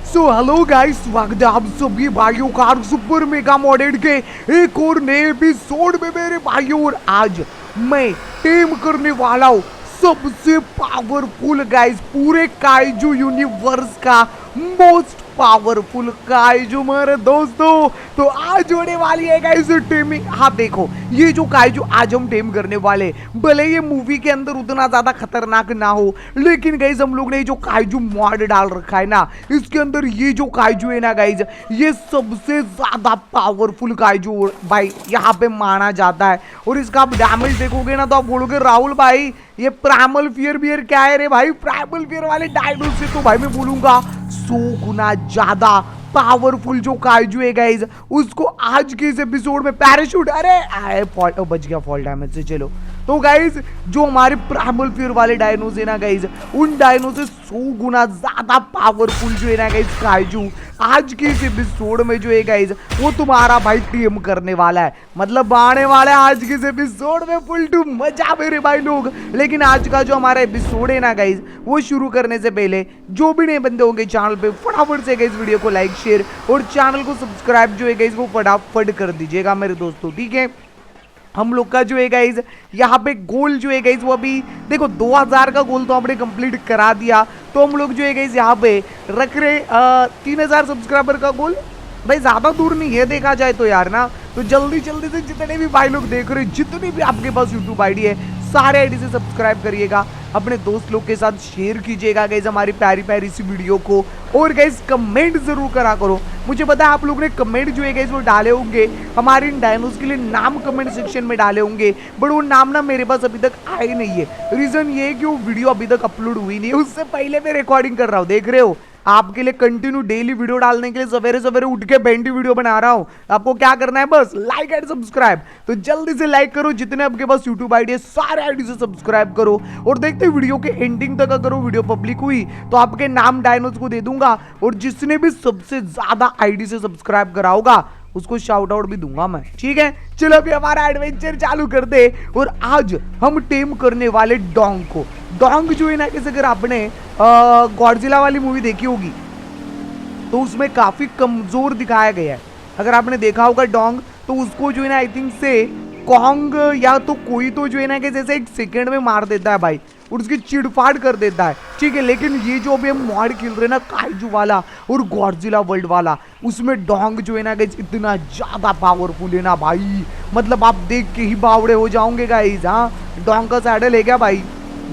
So hello guys, स्वागत है आप सभी भाइयों का सुपर मेगा मॉडेल के एक और नए एपिसोड में मेरे भाइयों। और आज मैं टीम करने वाला हूँ सबसे पावरफुल गाइस, पूरे काइजू यूनिवर्स का मोस्ट पावरफुल काइजू मेरे दोस्तों। तो आज होने वाली है गाइस टीमिंग। हाँ देखो, ये जो काइजू आज हम टीम करने वाले, भले ये मूवी के अंदर उतना ज्यादा खतरनाक ना हो, लेकिन गाइस हम लोग ने जो काइजू मॉड डाल रखा है ना, इसके अंदर ये जो काइजू है ना गाइस, ये सबसे ज्यादा पावरफुल काइजू भाई यहाँ पे माना जाता है। और इसका आप डैमेज देखोगे ना तो आप बोलोगे राहुल भाई ये प्राइमल फियर बियर क्या है रे भाई। प्राइमल फियर वाले डायनो से तो भाई मैं बोलूंगा 100 गुना ज्यादा पावरफुल जो काइजू है गाइस, उसको आज के इस एपिसोड में पैराशूट, अरे आए फॉल्ट बच गया फॉल डैमेज से। चलो तो गाइस जो हमारे प्राइमल फियर वाले डायनोस है ना गाइस, उन डायनो से 100 गुना ज्यादा पावरफुल जो है ना गाइस काइजू आज के इस एपिसोड में जो है गाइस वो तुम्हारा भाई टीम करने वाला है। मतलब आने वाला है आज के इस एपिसोड में फुल टू मजा मेरे भाई लोग। लेकिन आज का जो हमारा एपिसोड है ना गाइस, वो शुरू करने से पहले जो भी नए बंदे होंगे चैनल पे फटाफट से गाइस वीडियो को लाइक शेयर और चैनल को सब्सक्राइब जो है गाइस वो फटाफट कर दीजिएगा मेरे दोस्तों, ठीक है। हम लोग का जो है गाइज यहाँ पे गोल जो है गाइज वो अभी देखो 2000 का गोल तो हमने कंप्लीट करा दिया। तो हम लोग जो है गाइज यहाँ पे रख रहे 3000 सब्सक्राइबर का गोल। भाई ज्यादा दूर नहीं है देखा जाए तो यार ना। तो जल्दी जल्दी से जितने भी भाई लोग देख रहे हैं, जितनी भी आपके पास यूट्यूब आईडी है, सारे आईडी से सब्सक्राइब करिएगा, अपने दोस्त लोग के साथ शेयर कीजिएगा गाइज हमारी प्यारी प्यारी सी वीडियो को। और गाइज कमेंट जरूर करा करो। मुझे पता है आप लोग ने कमेंट जो है गाइज वो डाले होंगे, हमारे इन डायनोस के लिए नाम कमेंट सेक्शन में डाले होंगे, बट वो नाम ना मेरे पास अभी तक आए नहीं है। रीजन ये है कि वो वीडियो अभी तक अपलोड हुई नहीं है, उससे पहले मैं रिकॉर्डिंग कर रहा हूँ। देख रहे हो आपके लिए कंटिन्यू डेली वीडियो डालने के लिए सवेरे सवेरे उठ के बेंटी वीडियो बना रहा हूं। आपको क्या करना है, बस लाइक एंड सब्सक्राइब। तो जल्दी से लाइक करो, जितने आपके पास यूट्यूब आईडी है सारे आईडी से सब्सक्राइब करो। और देखते वीडियो के एंडिंग तक अगर वो वीडियो पब्लिक हुई तो आपके नाम डायनोस को दे दूंगा, और जिसने भी सबसे ज्यादा आईडी से सब्सक्राइब करा होगा उसको शाउट आउट भी दूंगा मैं, ठीक है। चलो अभी हमारा एडवेंचर चालू कर दे। और आज हम टेम करने वाले डोंग को। डोंग जो है ना, किसी अगर आपने गॉडजिला वाली मूवी देखी होगी तो उसमें काफी कमजोर दिखाया गया है। अगर आपने देखा होगा डोंग, तो उसको जो है ना आई थिंक से कॉन्ग या तो कोई तो जो है ना कि जैसे 1 सेकंड में मार देता है भाई, और उसकी चिड़फाड़ कर देता है, ठीक है। लेकिन ये जो अभी हम मॉड खेल रहे हैं ना काइजू वाला और गॉडजिला वर्ल्ड वाला, उसमें डोंग जो है ना गाइस इतना ज्यादा पावरफुल है ना भाई, मतलब आप देख के ही बावड़े हो जाओगे गाइस। हाँ डोंग का सैडल है क्या भाई?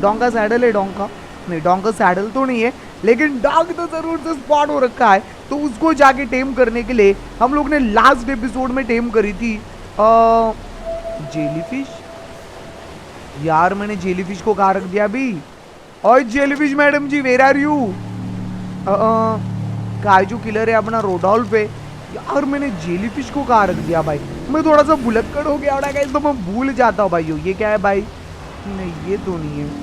डोंग का सैडल है? डोंग का नहीं, डोंग का सैडल तो नहीं है, लेकिन डॉग तो जरूर से स्पॉट हो रखा है। तो उसको जाके टेम करने के लिए हम लोग ने लास्ट एपिसोड में टेम करी थी जेलीफिश। यार मैंने जेलीफिश को कहाँ रख दिया अभी? और jellyfish madam ji where are you? Kaiju killer है अपना रोडोल्फ पे। यार मैंने जेलीफिश को कहाँ रख दिया भाई? मैं थोड़ा सा भुलक्कड़ हो गया तो मैं भूल जाता हूँ भाई। ये क्या है भाई? नहीं ये तो नहीं है।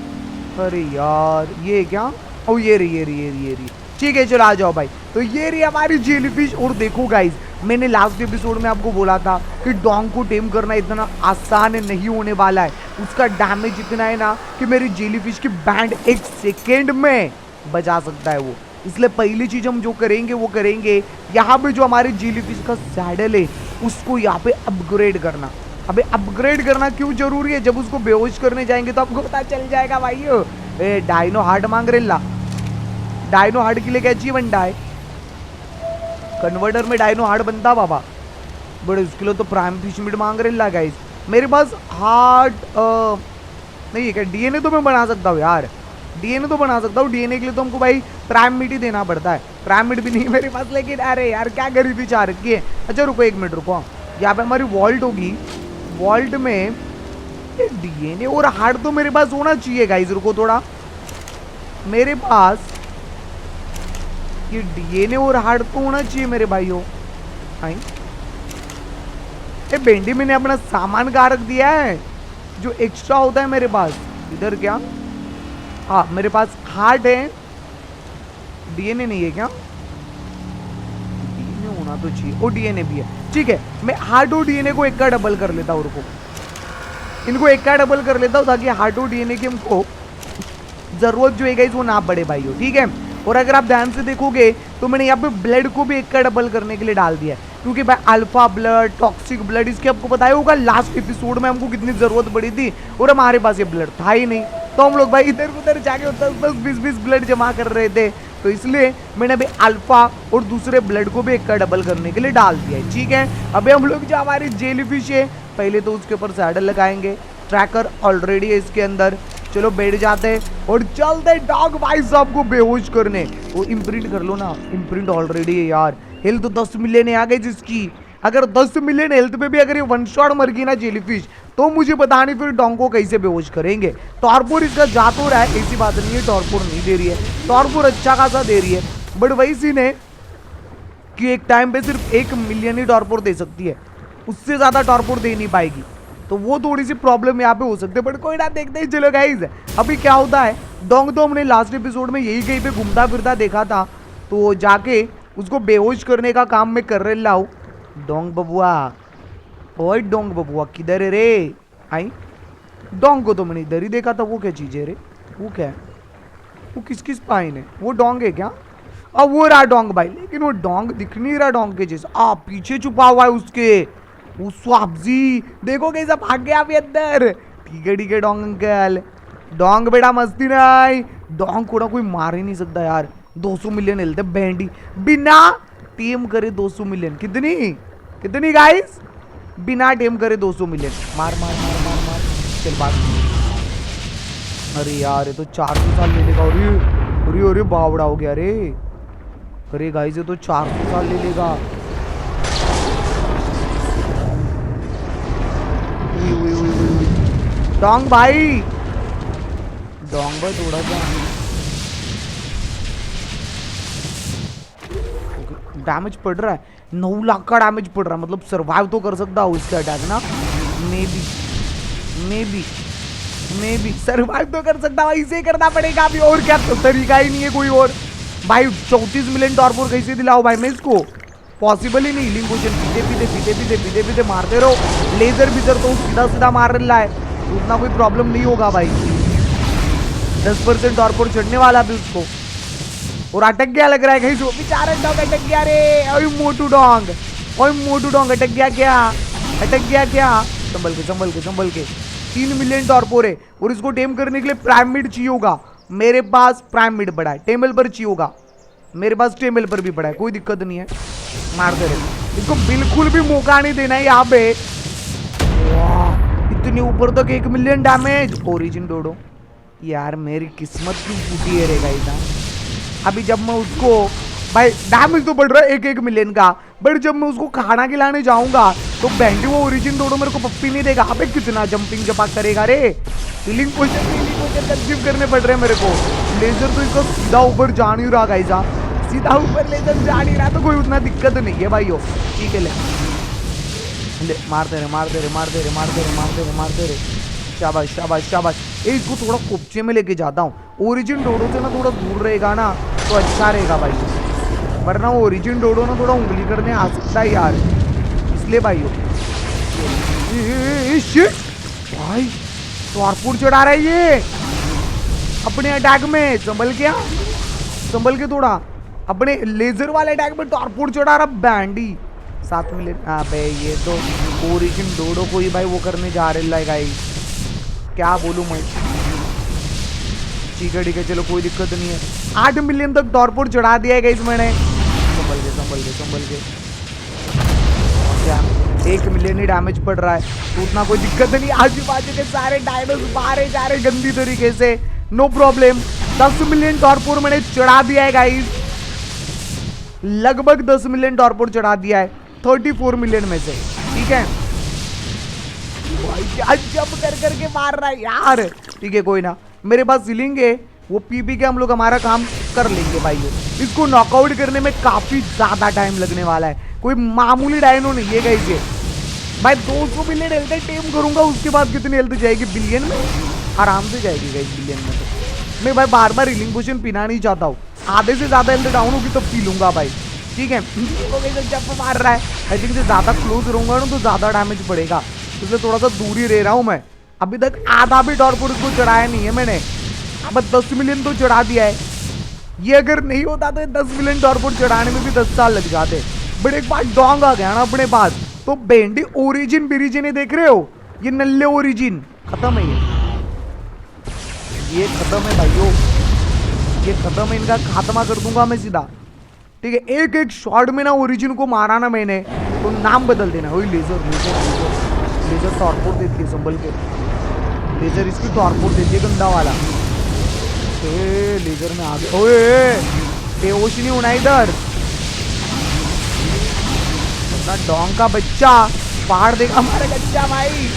अरे यार ये क्या? ओ ये रही। ठीक है चलो आ जाओ भाई। तो ये रही हमारी जेलीफिश। और देखो गाइज, मैंने लास्ट एपिसोड में आपको बोला था कि डोंग को टेम करना इतना आसान नहीं होने वाला है। उसका डैमेज इतना है ना कि मेरी जेलीफिश की बैंड 1 सेकेंड में बजा सकता है वो। इसलिए पहली चीज हम जो करेंगे वो करेंगे, यहाँ पे जो हमारी जेलीफिश का सैडल है उसको यहाँ पे अपग्रेड करना। अबे अपग्रेड करना क्यों जरूरी है? जब उसको बेहोश करने जाएंगे तो आपको पता चल जाएगा भाई। ए डायनो हार्ट मांग रेला। डायनो हार्ट के लिए क्या चाहिए बनता है? कन्वर्टर में डायनो हार्ट बनता बाबा, बड़े उसके लिए तो प्राइम फिश मीट मांग रेला गाइस। मेरे पास हार्ट नहीं है क्या? डीएनए तो मैं बना सकता हूँ यार, डीएनए तो बना सकता हूँ। डीएनए के लिए तो हमको भाई प्राइम मीट ही देना पड़ता है। प्राइम मीट भी नहीं मेरे पास, लेकिन अरे यार क्या गरीबी चाह रखी है। अच्छा रुको 1 मिनट रुको, यहाँ पे हमारी वॉल्ट होगी, वॉल्ट में डीएनए और हार्ट तो मेरे पास होना चाहिए गाइस। रुको थोड़ा, मेरे पास ये डीएनए और हार्ट तो होना चाहिए मेरे भाइयों। ये बेंडी मैंने अपना सामान कहाँ रख दिया है जो एक्स्ट्रा होता है मेरे पास? इधर क्या? हाँ मेरे पास हार्ट है, डीएनए नहीं है क्या? डीएनए होना तो चाहिए, और डीएनए भी है, ठीक है। मैं हार्ट और डीएनए को एक का डबल कर लेता हूँ। रुको इनको एक का डबल कर लेता हूँ ताकि हार्ट और डीएनए की हमको जरूरत जो है गाइस वो ना पड़े भाइयों, ठीक है। और अगर आप ध्यान से देखोगे तो मैंने यहाँ पे ब्लड को भी 1 का डबल करने के लिए डाल दिया है, क्योंकि भाई अल्फा ब्लड, टॉक्सिक ब्लड, इसके आपको बताया होगा लास्ट एपिसोड में हमको कितनी जरूरत पड़ी थी और हमारे पास ये ब्लड था ही नहीं, तो हम लोग भाई इधर उधर जाके 10-10, 20-20 ब्लड जमा कर रहे थे। तो इसलिए मैंने अभी अल्फा और दूसरे ब्लड को भी 1 का डबल करने के लिए डाल दिया है। ठीक है, अभी हम लोग जो हमारी जेलीफिश है पहले तो उसके ऊपर सैडल लगाएंगे। ट्रैकर ऑलरेडी है इसके अंदर, चलो बैठ जाते हैं और चलते डॉग भाई साहब को बेहोश करने। वो इम्प्रिंट कर लो ना, इम्प्रिंट ऑलरेडी है यार। हेल्थ 10 मिलियन आ गई जिसकी, अगर 10 मिलियन हेल्थ पे भी अगर ये 1 शॉट मर गई ना जेलीफिश, तो मुझे पता नहीं फिर डॉग को कैसे बेहोश करेंगे। टॉर्पोर इसका जा तो रहा है, ऐसी बात नहीं है टॉर्पोर नहीं दे रही है, टॉर्पोर अच्छा खासा दे रही है, बट वही सीन है कि एक टाइम पे सिर्फ 1 मिलियन ही टॉर्पोर दे सकती है, उससे ज्यादा टॉर्पोर दे नहीं पाएगी, तो वो थोड़ी सी प्रॉब्लम यहाँ पे हो सकती है। बट कोई ना, देखते ही चलो गाइस अभी क्या होता है। डोंग तो हमने लास्ट एपिसोड में यही कहीं पे घूमता फिरता देखा था, तो जाके उसको बेहोश करने का काम मैं कर रहा हूँ। डोंग बबुआ, ओए डोंग बबुआ किधर है रे? आई डोंग को तो मैंने इधर ही देखा था। वो क्या चीज है रे? वो क्या है? वो किस किस पाइन है? वो डोंग है क्या? अब वो रहा डोंग भाई, लेकिन वो डोंग दिख नहीं रहा डोंग के जैसा। पीछे छुपा हुआ है उसके। वो स्वाबजी देखो कैसा भाग गया अभी अंदर। ठीक है डोंग अंकल, डोंग बेटा मस्ती नहीं। डोंग को ना कोई मार ही नहीं सकता यार। 200 मिलियन हेल्थ है बैंडी, बिना टीम करे 200 मिलियन। कितनी कितनी गाइस? बिना टीम करे 200 मिलियन। मार मार मार मार मार, चल बात। अरे यार ये तो 400 साल ले लेगा। अरे अरे अरे बावड़ा हो गया रे। अरे गाइस ये तो 400 साल ले लेगा। डोंग भाई, डोंग भाई थोड़ा सा डैमेज पड़ रहा है। 9 लाख का डैमेज पड़ रहा है, मतलब सरवाइव तो कर सकता हूँ इसका अटैक ना। मे बी सरवाइव तो कर सकता हूँ, इसे करना पड़ेगा अभी। और क्या तो तरीका ही नहीं है कोई और। भाई 34 मिलियन टॉर्पोर कैसे दिलाओ भाई मैं इसको? पॉसिबल ही नहीं। हीलिंग पोशन पीते मारते रहो। लेजर बिजर तो सीधा सीधा मार रहा है, उतना कोई प्रॉब्लम नहीं होगा भाई। 10% टॉर्पोर चढ़ने वाला भी उसको, और अटक गया लग रहा है कहीं। जो बेचारा डॉग अटक गया रे। ओए मोटू डोंग अटक गया क्या? अटक गया क्या? संभल के 3 मिलियन टॉर्पोर है, और इसको टेम करने के लिए प्राइम मिड चाहिए होगा। मेरे पास प्राइम मिड पड़ा है, टेमल पर चाहिए होगा। मेरे पास टेमल पर भी पड़ा है, कोई दिक्कत नहीं है। मारते रहे इसको, बिल्कुल भी मौका नहीं देना है यहाँ पे। इतने ऊपर तक 1 मिलियन डैमेज। ओरिजिन डोडो यार, मेरी किस्मत क्यों फूटी है रे गाइस। अभी जब मैं उसको भाई डैमेज तो बढ़ रहा है 1 मिलियन का, बट जब मैं उसको खाना खिलाने जाऊंगा तो बैंडी वो ओरिजिन डोडो मेरे को पप्पी नहीं देगा। अबे कितना जंपिंग जपाक करेगा रे। हीलिंग पोशन कंज्यूम करने पड़ रहे हैं मेरे को। लेजर तो इसका सीधा ऊपर जा नहीं रहा गाइस, सीधा ऊपर लेजर जा नहीं रहा, तो कोई उतना दिक्कत नहीं है भाई। ठीक है, ले मारते रहे। शाबाश। इसको थोड़ा कुपचे में लेके जाता हूँ। ओरिजिन डोडो से ना थोड़ा दूर रहेगा ना तो अच्छा रहेगा भाई, वरना वो ओरिजिन डोडो ना थोड़ा उंगली करने आ सकता है यार, इसलिए भाई। शिट भाई, टॉर्पोर चढ़ा रहा है ये अपने अटैक में। संभल के थोड़ा, अपने लेजर वाले अटैक में टॉर्पोर चढ़ा रहा बैंडी। 7 मिलियन। अबे ये तो ओरिजिन डोडो को ही भाई वो करने जा रहा है गाइस, क्या बोलूं मैं। ठीक है चलो कोई दिक्कत नहीं है। 8 मिलियन तक टॉर्पोर चढ़ा दिया है गाइस मैंने। संभल के क्या 1 मिलियन ही डैमेज पड़ रहा है, तो उतना कोई दिक्कत नहीं। आजू बाजू के सारे डायनोस बाहर जा रहे गंदी तरीके से, नो प्रॉब्लम। 10 मिलियन टॉर्पोर मैंने चढ़ा दिया है गाइस, लगभग 10 मिलियन टॉर्पोर चढ़ा दिया है 34 मिलियन में से। ठीक है भाई, क्या जंप करके मार रहा है यार। ठीक है कोई ना, मेरे पास सीलिंग है, वो पीपी के हम लोग हमारा काम कर लेंगे भाई। इसको नॉकआउट करने में काफी ज्यादा टाइम लगने वाला है, कोई मामूली डायनो नहीं है गाइस ये। भाई 200 मिलियन हेल्थ टेम करूंगा, उसके बाद कितनी हेल्थ जाएगी? बिलियन में आराम से जाएगी गाइस, बिलियन में। तो मैं भाई बार बार हीलिंग पोशन पीना नहीं चाहता हूँ, आधे से ज्यादा हेल्थ डाउन होगी तो पी लूंगा भाई। ठीक है, जंप मार रहा है, आई थिंक से ज्यादा क्लोज रहूंगा ना तो ज्यादा डैमेज पड़ेगा, इसलिए थोड़ा सा दूर ही रह रहा हूँ मैं। अभी तक आधा भी टॉर्पोर को चढ़ाया नहीं है मैंने, अब 10 मिलियन तो चढ़ा दिया है। ये अगर नहीं होता तो 10 मिलियन टॉर्पोर चढ़ाने में भी 10 साल लग जाते, बट एक बार डोंग आ गया ना अपने पास तो बेंडी ओरिजिन बिरिजिन है, देख रहे हो ये नल्ले ओरिजिन खत्म है, ये खत्म है भाइयों, ये खत्म है, इनका खात्मा कर दूंगा मैं सीधा। ठीक है, एक एक शॉट में ना ओरिजिन को मारा ना मैंने तो नाम बदल देना। वही laser laser laser laser torpor देती है संभल के, लेजर इसकी टॉर्पोर देती है गंदा वाला। लेजर में आ गया, ओए बेहोश नहीं होना इधर, डोंग का बच्चा फाड़ देगा हमारे बच्चा भाई।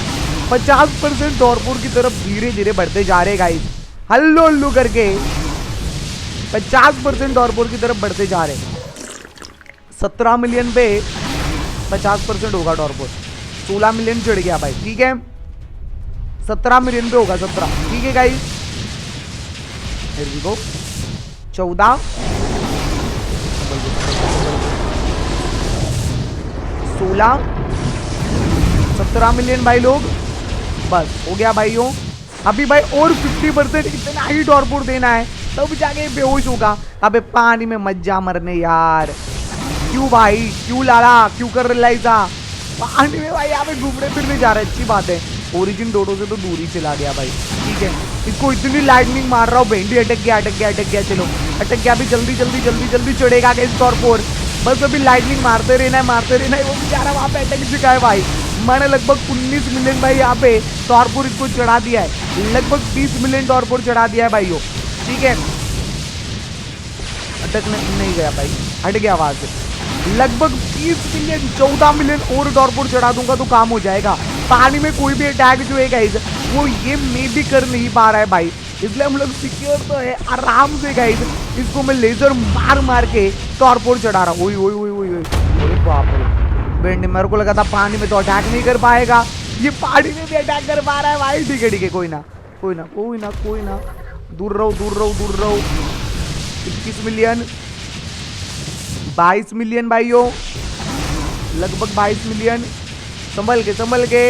50% टॉर्पोर की तरफ धीरे धीरे बढ़ते जा रहे गाइस, हल्लो हल्लो करके 50% टॉर्पोर की तरफ बढ़ते जा रहे। 17 मिलियन पे 50% होगा टॉर्पोर, 16 मिलियन चढ़ गया भाई। ठीक है 17 मिलियन पे होगा 17, ठीक है गाइस। 14 16 17 मिलियन भाई लोग, बस हो गया भाइयों। अभी भाई और 50% इतना ही टॉर्पोर देना है तब जाके बेहोश होगा। अबे पानी में मत जा मरने यार, क्यों भाई क्यों लाला क्यों कर रहा पानी में भाई, यहाँ पे घूमने फिरने जा रहा है, अच्छी बात है। ओरिजिन डोडो से तो दूर ही चला गया भाई। ठीक है इसको इतनी लाइटनिंग मार रहा हूँ, भेंडी अटक गया अटक गया अटक गया, चलो अटक गया, अभी जल्दी जल्दी जल्दी जल्दी चढ़ेगा इस टॉर्पोर, बस अभी लाइटनिंग मारते रहना है मारते रहना है। वो बेचारा वहाँ पे अटक चुका है भाई, मैंने लगभग 19 मिलियन भाई यहाँ पे टॉर्पोर इसको चढ़ा दिया है, लगभग 20 मिलियन टॉर्पोर चढ़ा दिया है भाइयों। ठीक है अटकने नहीं गया भाई, हट गया वहां से, लगभग 20 मिलियन 14 मिलियन और टॉर्पोर चढ़ा दूंगा तो काम हो जाएगा। पानी में कोई भी अटैक जो है गाइस वो ये मे भी कर नहीं पा रहा है भाई, इसलिए हम लोग सिक्योर तो है आराम से गाइस। इसको मैं लेजर मार मार के टॉर्पोर चढ़ा रहा हूँ। ओए ओए ओए ओए ओए बाप रे, बेंडी मेरे को लगा था पानी में तो अटैक नहीं कर पाएगा, ये पानी में भी अटैक कर पा रहा है भाई। ठीक है कोई ना कोई ना कोई ना कोई ना, दूर रहो दूर रहो दूर रहो। 21 मिलियन 22 मिलियन भाइयों, लगभग 22 मिलियन, संभल के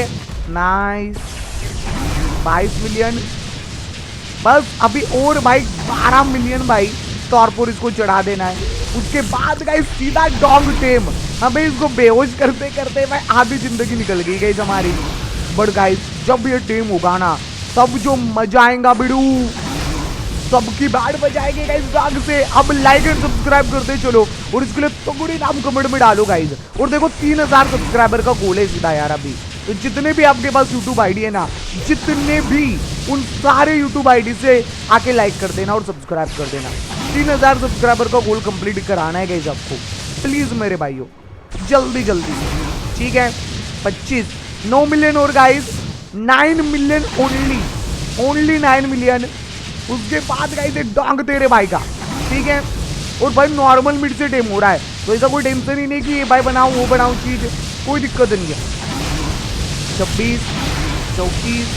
नाइस 22 मिलियन, बस अभी और भाई 12 मिलियन भाई टॉर्पोर इसको चढ़ा देना है। उसके बाद गाइस सीधा डोंग टेम, हमें इसको बेहोश करते करते भाई आधी जिंदगी निकल गई गाइस हमारी। बट गाइस जब ये टेम होगा ना तब जो मजा आएगा बिड़ू, सबकी बाढ़ बजाएंगे गाइस डॉग से। अब लाइक एंड सब्सक्राइब करते चलो और इसके लिए तगड़ी नाम कमेंट में डालो गाइस। और देखो 3000 सब्सक्राइबर का गोल है सीधा यार अभी, तो जितने भी आपके पास यूट्यूब आईडी है ना, जितने भी उन सारे यूट्यूब आईडी से आके लाइक कर देना और सब्सक्राइब कर देना। 3000 सब्सक्राइबर का गोल कंप्लीट कराना है गाइस आपको, प्लीज मेरे भाइयों जल्दी जल्दी। ठीक है 25 9 मिलियन और गाइस, 9 मिलियन ओनली 9 मिलियन। उसके बाद गाइस एक डोंग तेरे भाई का। ठीक है और भाई नॉर्मल मिड से टेम हो रहा है, तो ऐसा कोई टेंशन ही नहीं कि ये भाई बनाऊं वो बनाऊं चीज, कोई दिक्कत नहीं है। 26 34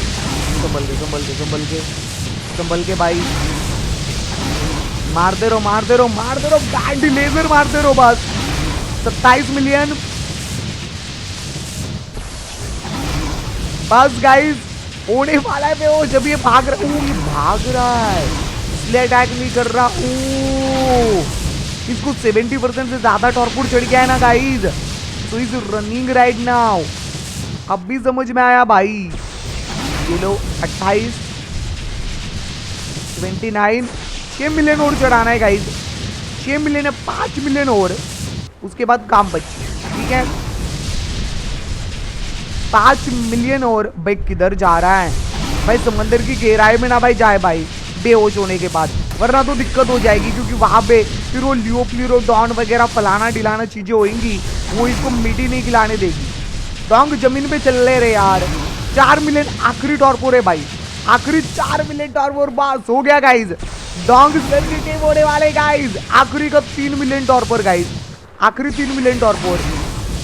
संभल के भाई, मारते रहो बैंडी लेजर मारते रहो बस। 27 मिलियन बस गाइस, होने वाला है वो। जब ये भाग रहा है इसलिए अटैक नहीं कर रहा। इसको 70% से ज्यादा टॉर्पोर चढ़ गया है ना गाइस, तो इज रनिंग राइट नाउ। अब भी समझ में आया भाई। ये लो 28 29 6 मिलियन और चढ़ाना है गाइस, 6 मिलियन है, 5 मिलियन और, उसके बाद काम बची। ठीक है 5 मिलियन और। भाई किधर जा रहा है भाई, समंदर की गहराई में ना भाई जाए भाई बेहोश होने के बाद, वरना तो दिक्कत हो जाएगी, क्योंकि वहां पे फिर वो लियोप्लिरोडॉन वगैरह फलाना डिलाना चीजें होंगी, वो इसको मिट्टी नहीं खिलाने देगी। डोंग जमीन पे चल रहे यार। 4 मिलियन आखिरी टॉर्पोर है भाई, आखिरी 4 मिलियन टॉर्पोर, बस हो गया गाइज। डोंग सेंसिटिव होने वाले गाइज, आखिरी का 3 मिलियन टॉर्पोर गाइज, आखिरी 3 मिलियन टॉर्पोर।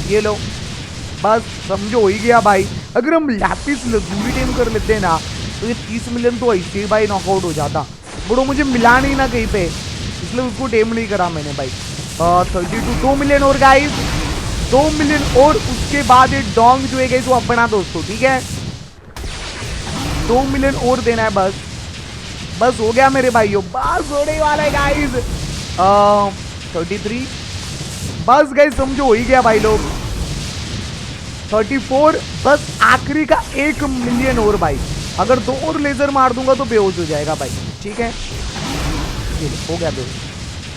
ये लो बस समझो हो ही गया भाई। अगर हम लैपिस लजूरी टेम कर लेते हैं ना तो ये 30 मिलियन तो ऐसे ही भाई नॉकआउट हो जाता, बड़ो मुझे मिला नहीं ना कहीं पे, इसलिए उसको टेम नहीं करा मैंने भाई। 32 2 मिलियन और गाइस, 2 मिलियन और। उसके बाद ये डोंग जो है गाइस वो अपना दोस्तों। ठीक है 2 मिलियन और देना है बस, बस हो गया मेरे भाइयों, बस होने वाला है गाइस। 33, बस गए, समझो हो ही गया भाई लोग। 34, बस आखिरी का 1 मिलियन और भाई। अगर 2 और लेजर मार दूंगा तो बेहोश हो जाएगा भाई, ठीक है। हो गया बेहोश,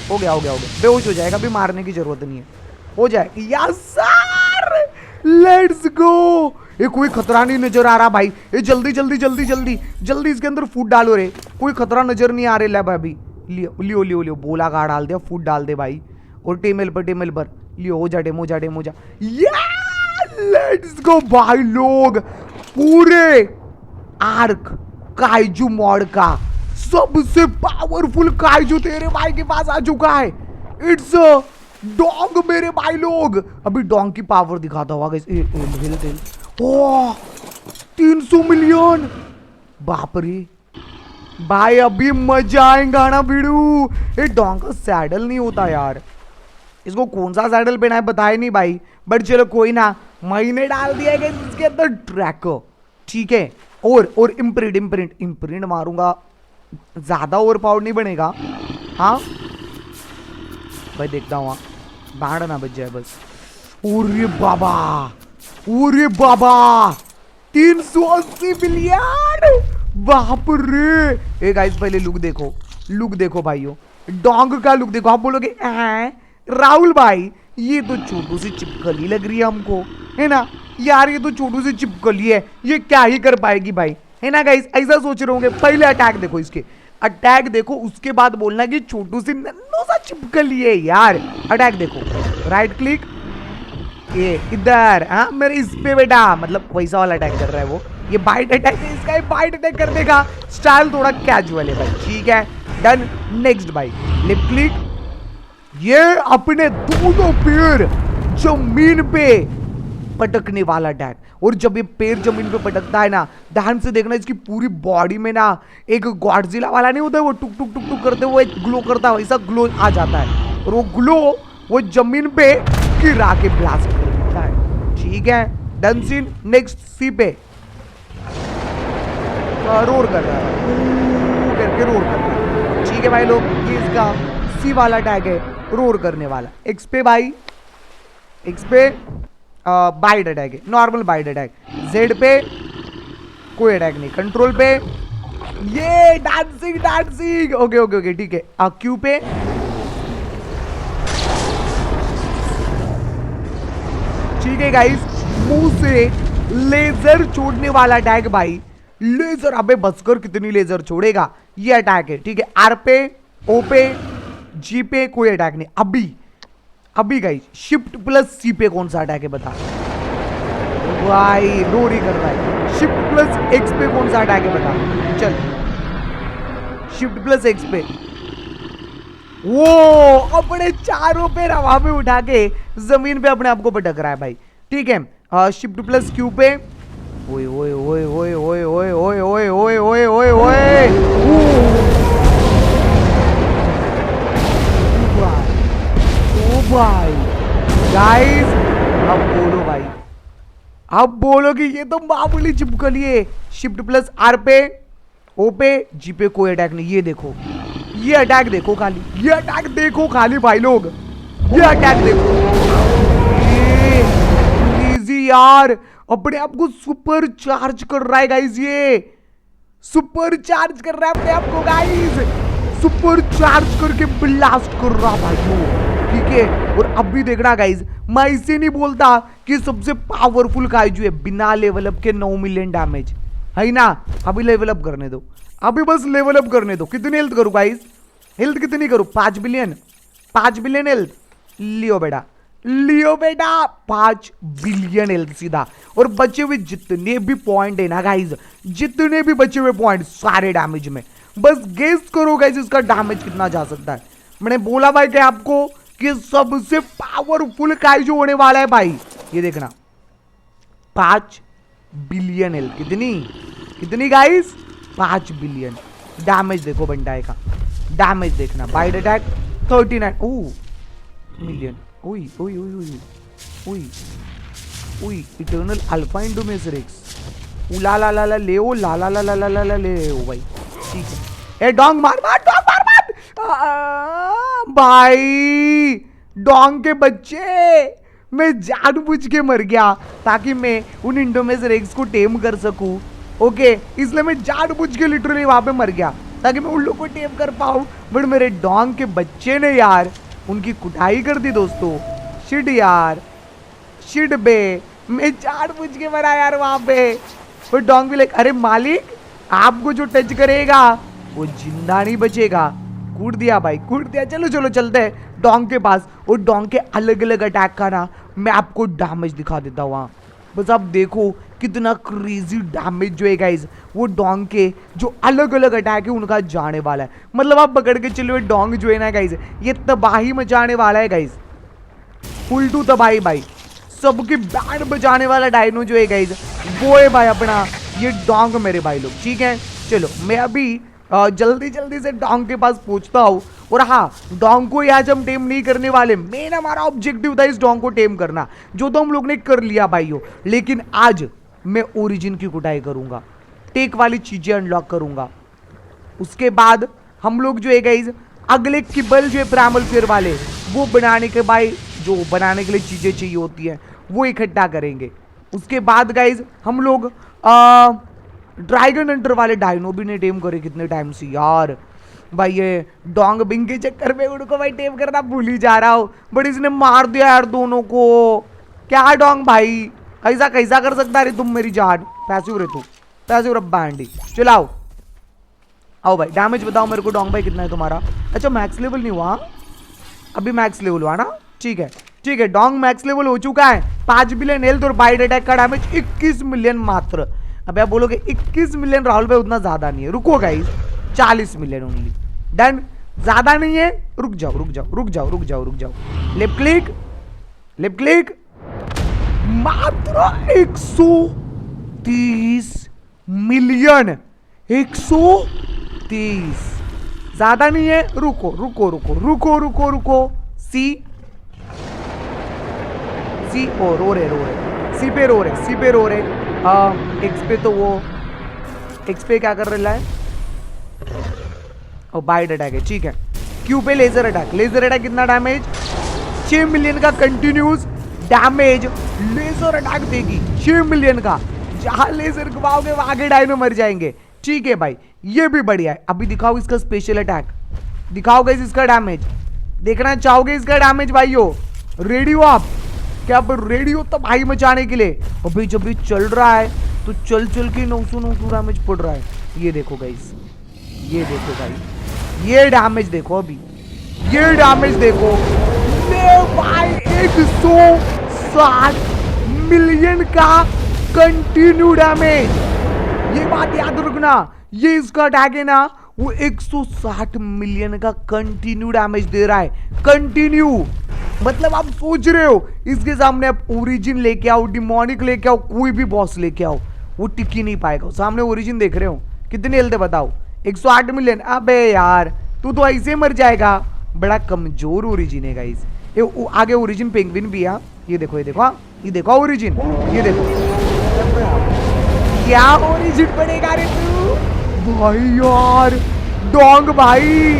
हो गया बेहोश हो जाएगा, अभी मारने की जरूरत नहीं है, हो जाए। Yes sir, let's go. ये कोई खतरा नहीं नजर आ रहा भाई, ये जल्दी जल्दी जल्दी जल्दी जल्दी इसके अंदर फूड डालो रे, कोई खतरा नजर नहीं आ रहा। लैब अभी लियो लियो लियो लियो, बोला का डाल दिया, फूड डाल दे भाई, और टेमल पर लियो, हो जा डेमो जा डेमो जा। लेट्स गो भाई लोग, पूरे आर्क काइजू मॉड का सबसे पावरफुल काइजू तेरे भाई के पास आ चुका है। इट्स डोंग मेरे भाई लोग। अभी डोंग की पावर दिखाता हुआ गाइस। 300 मिलियन, बाप रे भाई, अभी मजा आएगा ना भिड़ू। ये डोंग का सैडल नहीं होता यार, इसको कौन सा सैडल पहना है बताए नहीं भाई, बट चलो कोई ना, मैंने डाल दिया है इसके अंदर ट्रैकर, ठीक है। और इम्प्रिंट मारूंगा, ज्यादा ओवर पावर नहीं बनेगा। हाँ भाई देखता हूँ, बाढ़ ना बच जाए बस। ओरे बाबा 380 मिलियन, बाप रे। गाइस पहले लुक देखो भाइयों, डोंग का लुक देखो। आप बोलोगे राहुल भाई ये तो छोटू सी चिपकली लग रही है हमको, है ना यार, ये तो छोटू सी चिपकली है, ये क्या ही कर पाएगी भाई, है ना गाइस, ऐसा सोच रहे होंगे। पहले अटैक देखो, इसके अटैक देखो, उसके बाद बोलना कि छोटू सी नन्नू सा चिपकली है यार। अटैक देखो, राइट क्लिक, ये इधर, हाँ मेरे इस पे बेटा, मतलब वैसा वाला अटैक कर रहा है वो, ये बाइट अटैक है इसका, बाइट अटैक करने का स्टाइल थोड़ा कैजुअल है भाई, ठीक है। डन, नेक्स्ट भाई, लेफ्ट क्लिक, ये अपने दोनों पैर जमीन पे पटकने वाला अटैक। और जब ये पैर जमीन पे पटकता है ना, ध्यान से देखना, इसकी पूरी बॉडी में ना एक गॉडजिला वाला नहीं होता है, वो टुक टुक टुक टुक करते हुए ग्लो करता है, वैसा ग्लो आ जाता है, और वो ग्लो वो जमीन पे गिरा के ब्लास्ट कर देता है, ठीक है। डन सीन, नेक्स्ट सी पे रोर कर रहा है, करके रोर कर रहा है, ठीक है भाई लोग। ये इसका सी वाला अटैक है, रोर करने वाला। एक्स पे भाई, एक्स पे बाइट अटैक है, नॉर्मल बाइट अटैक। जेड पे कोई अटैक नहीं, कंट्रोल पे ये डांसिंग, ओके ठीक है। क्यू पे ठीक है गाइस, मुंह से लेजर छोड़ने वाला अटैक भाई, लेजर, अबे बसकर कितनी लेजर छोड़ेगा, ये अटैक है, ठीक है। आर पे, ओ पे, जी पे कोई अटैक नहीं। अभी गाइस शिफ्ट प्लस सी पे कौन सा अटैक है बता भाई, रोरी कर रहा है। शिफ्ट प्लस एक्स पे कौन सा अटैक है बता, चल शिफ्ट प्लस एक्स पे, वो अपने चारों पे हवा में उठा के जमीन पे अपने आप को पटक रहा है भाई, ठीक है। शिफ्ट प्लस क्यू पे, ओए ओए ओए ओए ओए ओए ओए ओए ओए ओए ओए ओए, भाई गाइस अब बोलो भाई, अब बोलो कि ये तो मामूली चिपकली है। शिफ्ट प्लस आर पे, ओ पे, जी पे कोई अटैक नहीं। ये देखो, ये अटैक देखो खाली, ये अटैक देखो खाली भाई लोग, ये अटैक देखो, इजी यार, अपने आप को सुपर चार्ज कर रहा है गाइस, ये सुपर चार्ज कर रहा है अपने आप को गाइस, सुपर चार्ज करके ब्लास्ट कर रहा भाई वो, ठीक है। और अब भी देखना गाइज, मैं इसे नहीं बोलता कि सबसे पावरफुल काइजू है, बिना लेवल अप के 9 मिलियन डैमेज है ना। अभी लेवल अप करने दो, अभी बस लेवल अप करने दो। कितनी हेल्थ करूं गाइज, हेल्थ कितनी करूं, 5 बिलियन हेल्थ। लियो बेटा 5 बिलियन हेल्थ सीधा। और बचे हुए जितने भी पॉइंट है ना गाइज, जितने भी बचे हुए पॉइंट सारे डैमेज में, बस गेस करो गाइज इसका डैमेज कितना जा सकता है। मैंने बोला भाई कि आपको कि सबसे पावरफुल काइजू होने वाला है भाई, ये देखना 5 बिलियन हेल्थ, कितनी गाइस, 5 बिलियन। डैमेज देखो बंटाए का, डैमेज देखना, बाइट अटैक 39 मिलियन, ओई ओई ओई ओई ओई ओई, इटर्नल अल्फा इंडोमेसरिक्स, ला ला ला ला ले ओ, ला ला ला ला ला ला ले ओ भाई, ठीक है। ए डोंग मार, भाई डोंग के बच्चे, मैं जानबूझ के मर गया ताकि मैं उन इंडोमेस रेक्स को टेम कर सकूं। ओके, इसलिए मैं जानबूझ के लिटरली वहां पे मर गया ताकि मैं उन लोगों को टेम कर पाऊं। बट मेरे डोंग के बच्चे ने यार उनकी कुटाई कर दी दोस्तों। शिट यार, शिट बे, मैं जानबूझ के मरा यार वहां पे। और डोंग भी लाइक, अरे मालिक आपको जो टच करेगा वो जिंदा नहीं बचेगा। कूद दिया भाई, कूद दिया। चलो चलो चलते हैं डोंग के पास। और डोंग के अलग अलग अटैक का ना मैं आपको डैमेज दिखा देता हूँ वहाँ। बस आप देखो कितना क्रेजी डैमेज जो है गाइज वो डोंग के जो अलग अलग अटैक है उनका जाने वाला है। मतलब आप पकड़ के चलो डोंग जो है ना गाइज ये तबाही मचाने वाला है गाइज, फुल टू तबाही भाई। सबकी बैंड बजाने वाला डायनो जो है गाइज वो है भाई अपना ये डोंग मेरे भाई लोग। ठीक है, चलो मैं अभी जल्दी जल्दी से डोंग के पास पहुंचता हूँ। और हाँ, डोंग को आज हम टेम नहीं करने वाले। मेन हमारा ऑब्जेक्टिव था इस डोंग को टेम करना, जो तो हम लोग ने कर लिया भाइयों। लेकिन आज मैं ओरिजिन की कुटाई करूंगा, टेक वाली चीजें अनलॉक करूंगा। उसके बाद हम लोग जो है गाइज अगले किबल जो है प्राइमल फेयर वाले वो बनाने के भाई जो बनाने के लिए चीजें चाहिए होती है वो इकट्ठा करेंगे। उसके बाद गाइज हम लोग ड्रैगन हंटर वाले डायनो भी नहीं टेम करे कितने टाइम से यार। भाई ये डोंग बिंग के चक्कर में उनको भाई टेम करना भूल ही जा रहा हूँ। बट इसने मार दिया यार दोनों को। क्या डोंग भाई, ऐसा कैसा कर सकता है तुम मेरी जान। पैसिव रे तू, पैसिव रब्बा हैंडी। चलाओ आओ भाई, डैमेज बताओ मेरे को डोंग भाई कितना है तुम्हारा। अच्छा मैक्स लेवल नहीं हुआ अभी, मैक्स लेवल हुआ ना। ठीक है ठीक है, डोंग मैक्स लेवल हो चुका है। 5 बिलियन हेल्थ और बाइट अटैक का डैमेज 21 मिलियन मात्र। अब आप बोलोगे 21 मिलियन राहुल भाई उतना ज्यादा नहीं है, रुको गाइस 40 मिलियन ओनली। डन, ज्यादा नहीं है, रुक जाओ रुक जाओ रुक जाओ रुक जाओ रुक जाओ। लेफ्ट क्लिक, लेफ्ट क्लिक, मात्र 130 मिलियन, 130, ज्यादा नहीं है। रुको रुको रुको रुको रुको रुको। सी सी ओ रो रहे सी पे रो रहे, सी पे रो रहे। एक्स पे तो वो एक्स पे क्या कर रहा है, और बाइट अटैक है। ठीक है, क्यू पे लेजर अटैक, लेजर अटैक कितना डैमेज, 6 मिलियन का कंटिन्यूस डैमेज लेजर अटैक देगी 6 मिलियन का। जहां लेजर घुमाओगे वहां के डायनो मर जाएंगे। ठीक है भाई, ये भी बढ़िया है। अभी दिखाओ इसका स्पेशल अटैक, दिखाओ गाइस इसका डैमेज। देखना चाहोगे इसका डैमेज भाइयों? रेडी हो आप? क्या आप रेडी हो तो भाई मचाने के लिए? अभी जब भी चल रहा है तो चल चल के 900 डैमेज पड़ रहा है। ये देखो गाइस, ये देखो भाई, ये डैमेज देखो, अभी ये डैमेज देखो। ले भाई 160 मिलियन का कंटिन्यू डैमेज। ये बात याद रखना, ये इसका अटैक है ना वो 160 मिलियन का कंटिन्यू डैमेज दे रहा है। कंटिन्यू मतलब आप सोच रहे हो इसके सामने आप ओरिजिन लेके आओ, डिमोनिक लेके आओ, कोई भी बॉस लेके आओ, वो टिक ही नहीं पाएगा। सामने ओरिजिन देख रहे हो कितनी हेल्थ है बताओ? 108 मिलियन। अबे यार तू तो ऐसे मर जाएगा, बड़ा कमजोर ओरिजिन है गाइस। ये आगे ओरिजिन पेंगुइन भी है, ये देखो ये देखो, ये देखो ओरिजिन, ये देखो क्या ओरिजिन पड़ेगा रे तू भाई। यार डोंग भाई,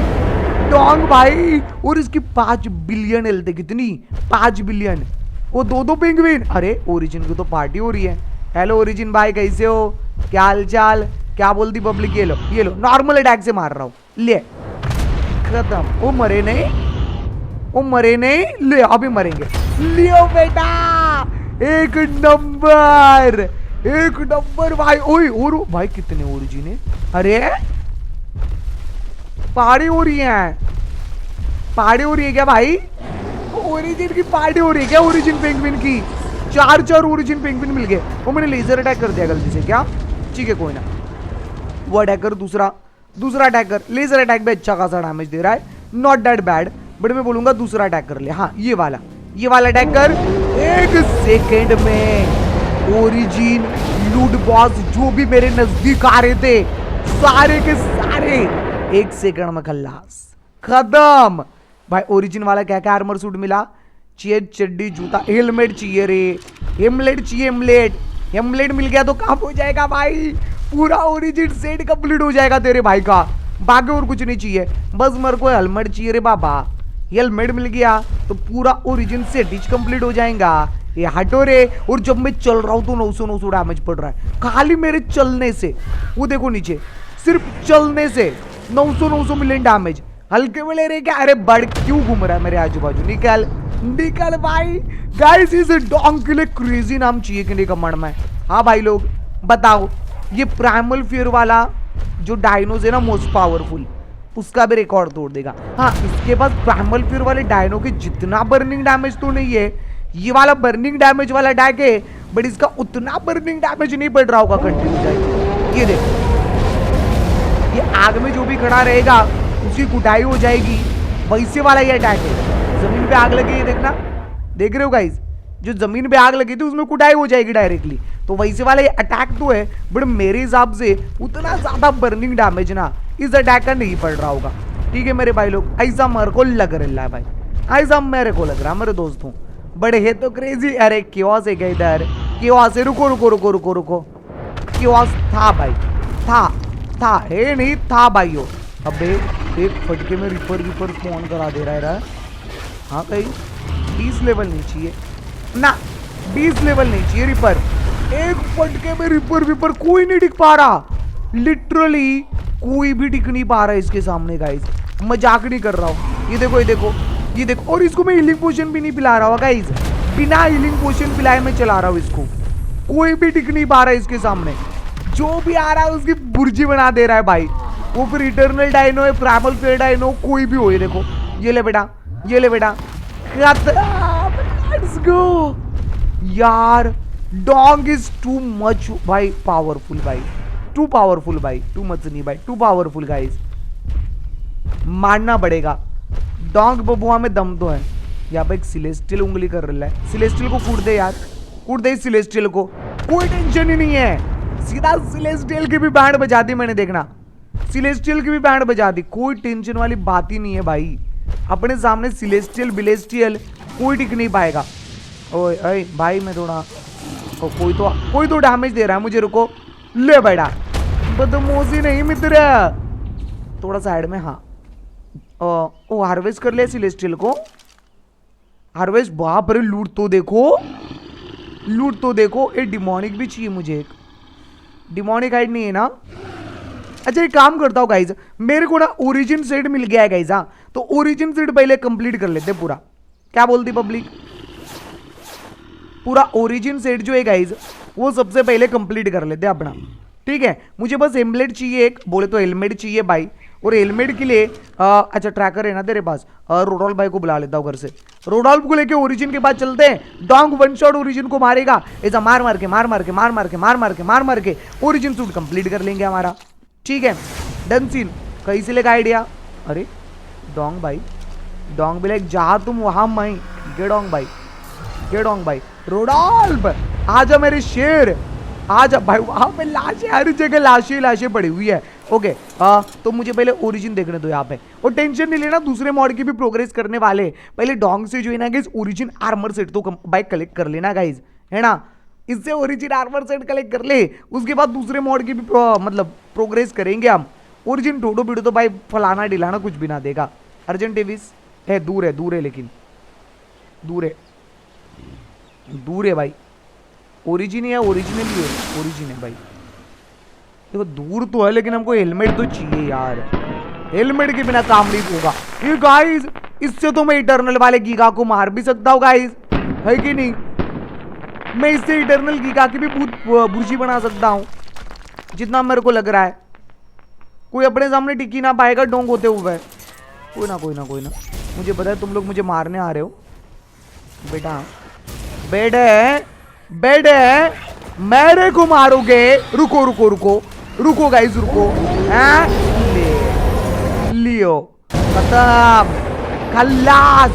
डोंग भाई, और इसकी 5 बिलियन हेल्थ है। कितनी? 5 बिलियन। वो दो पेंगुइन। अरे ओरिजिन की तो पार्टी हो रही है। हेलो ओरिजिन भाई, कैसे हो, क्या हाल चाल? क्या बोलती पब्लिक? ये लो ये लो, नॉर्मल अटैक से मार रहा हूँ, ले खत्म। वो मरे नहीं, वो मरे नहीं, ले अभी मरेंगे। लियो बेटा, एक नंबर, एक नंबर भाई। ओए और भाई कितने ओरिजिन है? अरे पार्टी हो रही है, पार्टी हो रही है क्या भाई? ओरिजिन की पार्टी हो रही है क्या? ओरिजिन पेंगुइन की 4 ओरिजिन पेंगुइन मिल गए। वो मैंने लेजर अटैक कर दिया गलती से क्या? ठीक है कोई ना, वो अटैकर दूसरा अटैकर लेजर अटैक भी अच्छा खासा डैमेज दे रहा है, नॉट दैट बैड। बट मैं बोलूंगा दूसरा अटैक कर ले। हाँ ये वाला अटैक कर। 1 सेकेंड में ओरिजिन लूट बॉस जो भी मेरे नजदीक आ रहे थे सारे के सारे 1 सेकंड में खल्लास, खत्म भाई। ओरिजिन वाला क्या क्या आर्मर सूट मिला? चेयर, चड्डी, जूता, हेलमेट चाहिए रे, हेमलेट चाहिए, हेमलेट मिल गया तो काम हो जाएगा भाई। पूरा ओरिजिन सेट कंप्लीट हो जाएगा तेरे भाई का। बाकी और कुछ नहीं चाहिए, बस मेरे को हेलमेट चाहिए रे बाबा। ये हेलमेट मिल गया तो पूरा ओरिजिन से डिच कंप्लीट हो जाएगा। ये हटो रे। और जब मैं चल रहा हूं तो 900 डैमेज पड़ रहा है खाली मेरे चलने से। वो देखो नीचे सिर्फ चलने से 900 मिलियन डैमेज। हल्के में ले रहे क्या? अरे बड़ क्यों घूम रहा है मेरे आजू बाजू? निकल निकल भाई। गाइस इस डॉग के लिए क्रेजी नाम चाहिए कि नहीं कमांड में? हाँ भाई लोग बताओ, ये प्राइमल फियर वाला जो डायनोज है ना मोस्ट पावरफुल, उसका भी रिकॉर्ड तोड़ देगा। हाँ इसके पास प्राइमल फियर वाले डायनो के जितना बर्निंग डैमेज तो नहीं है, ये वाला बर्निंग डैमेज वाला डैक है, बट इसका उतना बर्निंग डैमेज नहीं पड़ रहा होगा कंटिन्यू जाएगी। ये देखो, ये आग में जो भी खड़ा रहेगा उसकी कुटाई हो जाएगी। वैसे वाला ये अटैक है। जमीन पे आग लगी है, देखना, देख रहे हो गाइस? जो जमीन पे आग लगी थी उसमें कुटाई हो जाएगी डायरेक्टली। तो वैसे वाला ये अटैक तो है, बट मेरे हिसाब से उतना ज्यादा बर्निंग डैमेज ना इस अटैक का नहीं पड़ रहा होगा। ठीक है मेरे भाई लोग, ऐसा मेरे को लग रहा है भाई, ऐसा मेरे को लग रहा है मेरे दोस्तों। बड़े है तो क्रेजी। अरे क्योस है क्या इधर? क्योस है? रुको रुको रुको रुको रुको। क्योस था भाई, था है नहीं था भाई। हो अबे एक फटके में रिपर स्पॉन करा दे रहा है। हाँ कहीं 20 लेवल नहीं चाहिए ना, 20 लेवल नहीं चाहिए रिपर। एक फटके में रिपर कोई नहीं टिक पा रहा। लिटरली कोई भी टिक नहीं पा रहा इसके सामने गाइस। मजाक नहीं कर रहा हूँ। ये देखो ये देखो ये देखो। और इसको मैं हीलिंग पोशन भी नहीं पिला रहा हूँ गाइस, बिना हीलिंग पोशन पिलाए मैं चला रहा हूँ इसको। कोई भी टिक नहीं पा रहा है इसके सामने। जो भी आ रहा है उसकी बुर्जी बना दे रहा है भाई। वो फिर इटर्नल डायनो है, प्राइमल फियर डायनो, कोई भी हो। ये देखो, ये ले बेटा, ये ले बेटा। लेट्स गो यार। डॉग इज टू मच भाई पावरफुल भाई, टू पावरफुल भाई, टू मच नहीं भाई, टू पावरफुल गाइस। मानना पड़ेगा डॉग बबुआ में दम तो है। यहाँ पे एक सिलेस्टियल उंगली कर रहा है। सिलेस्टियल को कूट दे यार, कूट दे सिलेस्टियल को, कोई टेंशन ही नहीं है। सीधा सिलेस्टियल की भी बैंड बजा दी मैंने, देखना, सिलेस्टियल की भी बैंड बजा दी। कोई टेंशन वाली बात ही नहीं है भाई। अपने सामने सिलेस्टियल बिलेस्टियल कोई टिक नहीं पाएगा। ओए ओए भाई मैं थोड़ा कोई तो डैमेज दे रहा है मुझे। रुको, ले बेटा, बदमाशी नहीं मित्र, थोड़ा साइड में। हाँ ओ हार्वेस्ट कर लिया सिलेस्टियल को, हार्वेस्ट। बाप रे लूट तो देखो, लूट तो देखो। एक डिमोनिक भी चाहिए मुझे, एक डिमोनिक हाइड नहीं है ना? अच्छा एक काम करता हूँ गाइज, मेरे को ना ओरिजिन सेट मिल गया है गाइज। हाँ तो ओरिजिन सेट पहले कंप्लीट कर लेते पूरा। क्या बोलती पब्लिक? पूरा ओरिजिन सेट जो है गाइज वो सबसे पहले कंप्लीट कर लेते अपना। ठीक है, मुझे बस एम्बलेट चाहिए एक, बोले तो हेलमेट चाहिए भाई। और हेलमेट के लिए अच्छा ट्रैकर है ना तेरे पास? रोडोल्फ भाई को बुला लेता हूँ घर से। रोडोल्फ को लेके ओरिजिन के पास चलते हैं। डोंग वन शॉट ओरिजिन को मारेगा, ऐसा मार मार के ओरिजिन सूट कंप्लीट कर लेंगे हमारा। ठीक है डन सीन। कहीं से लेगा आइडिया? अरे डोंग भाई, डोंग भी लाइक जहाँ तुम वहाँ मैं। गे डोंग भाई, गे डोंग भाई। रोडोल्फ आजा मेरे शेर, आजा भाई। वहाँ पे लाशें, हर जगह लाशें पड़ी हुई है। ओके तो मुझे पहले ओरिजिन देखने दो यहाँ पे। और टेंशन नहीं लेना, दूसरे मॉड की भी प्रोग्रेस करने वाले। पहले डोंग से जो है ना गाइस ओरिजिन आर्मर सेट तो भाई कलेक्ट कर लेना गाइज, है ना? इससे ओरिजिन आर्मर सेट कलेक्ट कर ले, उसके बाद दूसरे मॉड की भी मतलब प्रोग्रेस करेंगे हम। ओरिजिन टोडो पीडो तो भाई फलाना डिलाना कुछ भी ना देगा। अर्जेंट डेविस है, दूर है लेकिन दूर है भाई। ओरिजिन है, ओरिजिनल ही है, ओरिजिन है भाई। देखो दूर तो है लेकिन हमको हेलमेट तो चाहिए यार, हेलमेट के बिना काम नहीं होगा। ये गाइस इससे तो मैं इटर्नल वाले गीगा को मार भी सकता हूँ गाइस, है कि नहीं? मैं इससे इटर्नल गीगा की भी बुर्जी बना सकता हूँ, जितना मेरे को लग रहा है। कोई अपने सामने टिकी ना पाएगा डोंग होते हुए। कोई ना मुझे पता है तुम लोग मुझे मारने आ रहे हो बेटा। बेड है मेरे को मारोगे? रुको गाइस, रुको। लियो खत्म, खल्लास,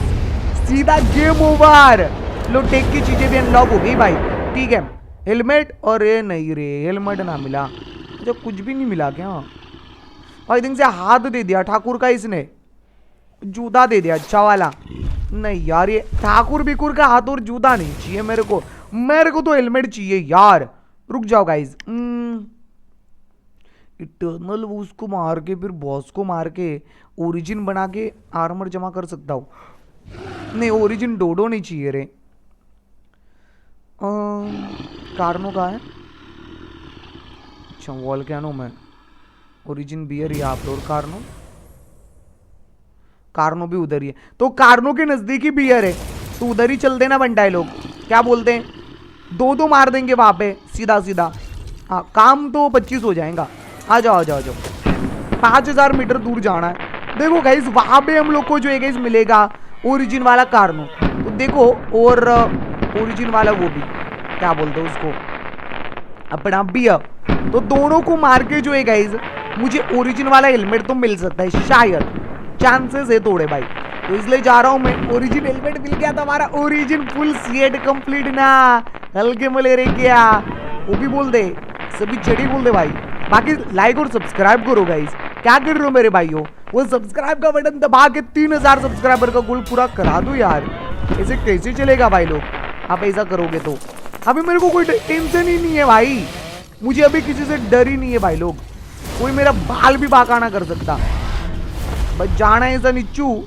सीधा गेम ओवर। लो टेक की चीजें भी अनलॉक हो गई भाई। ठीक है हेलमेट, और ये नहीं रे हेलमेट ना मिला, जो कुछ भी नहीं मिला क्या? आई थिंक से हाथ दे दिया ठाकुर का इसने, जूता दे दिया अच्छा वाला। नहीं यार ये ठाकुर बिकुर का हाथ और जूता नहीं चाहिए मेरे को तो हेलमेट चाहिए यार। रुक जाओ गाइज, इटर्नल वो उसको मार के फिर बॉस को मार के ओरिजिन बना के आर्मर जमा कर सकता हूँ। नहीं ओरिजिन डोडो नहीं चाहिए रे। कार्नो का है। अच्छा वॉल्केनो में ओरिजिन बियर यहाँ पे, और कार्नो कार्नो भी उधर ही है, तो कार्नो के नजदीक ही बियर है, तो उधर ही चलते ना बंटाए लोग, क्या बोलते हैं? दो मार देंगे वहां पे सीधा सीधा। हाँ काम तो 25 हो जाएगा। आ जाओ आ जाओ आ जाओ। 5000 मीटर दूर जाना है। देखो गाइस वहां पे हम लोग को जो है गाइस मिलेगा ओरिजिन वाला कार्नो, तो देखो, और ओरिजिन वाला वो भी क्या बोलते हैं उसको, अपना बियर, तो दोनों को मार के जो है गाइस मुझे ओरिजिन वाला हेलमेट तो मिल सकता है शायद, चांसेस है थोड़े भाई, तो इसलिए जा रहा हूं मैं। ओरिजिन हेलमेट मिल गया था हमारा, ओरिजिन फुल सेट कंप्लीट ना, हल्के में ले रहे क्या, वो भी बोल दे, सभी चढ़ी बोल दे भाई। बाकी लाइक और सब्सक्राइब करो गाइस, क्या कर रहे हो मेरे भाइयों, वो सब्सक्राइब का बटन दबा के 3000 सब्सक्राइबर का गोल पूरा करा दो यार। ऐसे कैसे चलेगा भाई लोग, आप ऐसा करोगे तो। अभी मेरे को कोई टेंशन ही नहीं है भाई, मुझे अभी किसी से डर ही नहीं है भाई लोग, कोई मेरा बाल भी बाका ना कर सकता। बस जाना है ऐसा नीचू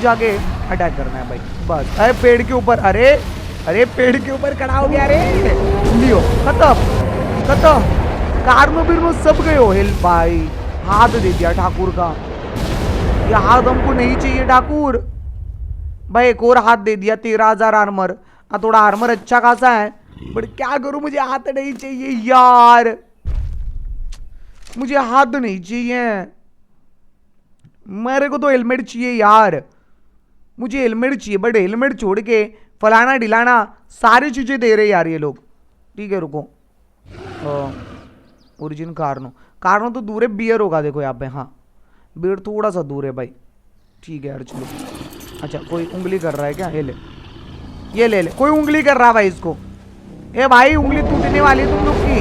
जाके अटैक करना है भाई बस। अरे पेड़ के ऊपर, अरे पेड़ के ऊपर खड़ा हो गया रे, लियो खत्म। कार्नो बिरनो सब गए हो। हेल्प भाई, हाथ दे दिया ठाकुर का, ये हाथ हमको नहीं चाहिए ठाकुर भाई, एक और हाथ दे दिया। 13000 आर्मर, थोड़ा आर्मर अच्छा खासा है, बट क्या करूं, मुझे हाथ नहीं चाहिए यार, मुझे हाथ नहीं चाहिए, मेरे को तो हेलमेट चाहिए यार, मुझे हेलमेट चाहिए, बट हेलमेट छोड़ के फलाना ढिलाना सारी चीजें दे रहे यार ये लोग। ठीक है रुको, ओरिजिन कार्नो तो दूर है, बियर होगा देखो यहाँ पे, हाँ बियर थोड़ा सा दूर है भाई। ठीक है यार चलो। अच्छा कोई उंगली कर रहा है क्या, ये ले ले, कोई उंगली कर रहा है भाई इसको, ए भाई उंगली टूटने वाली है तुम लोग की,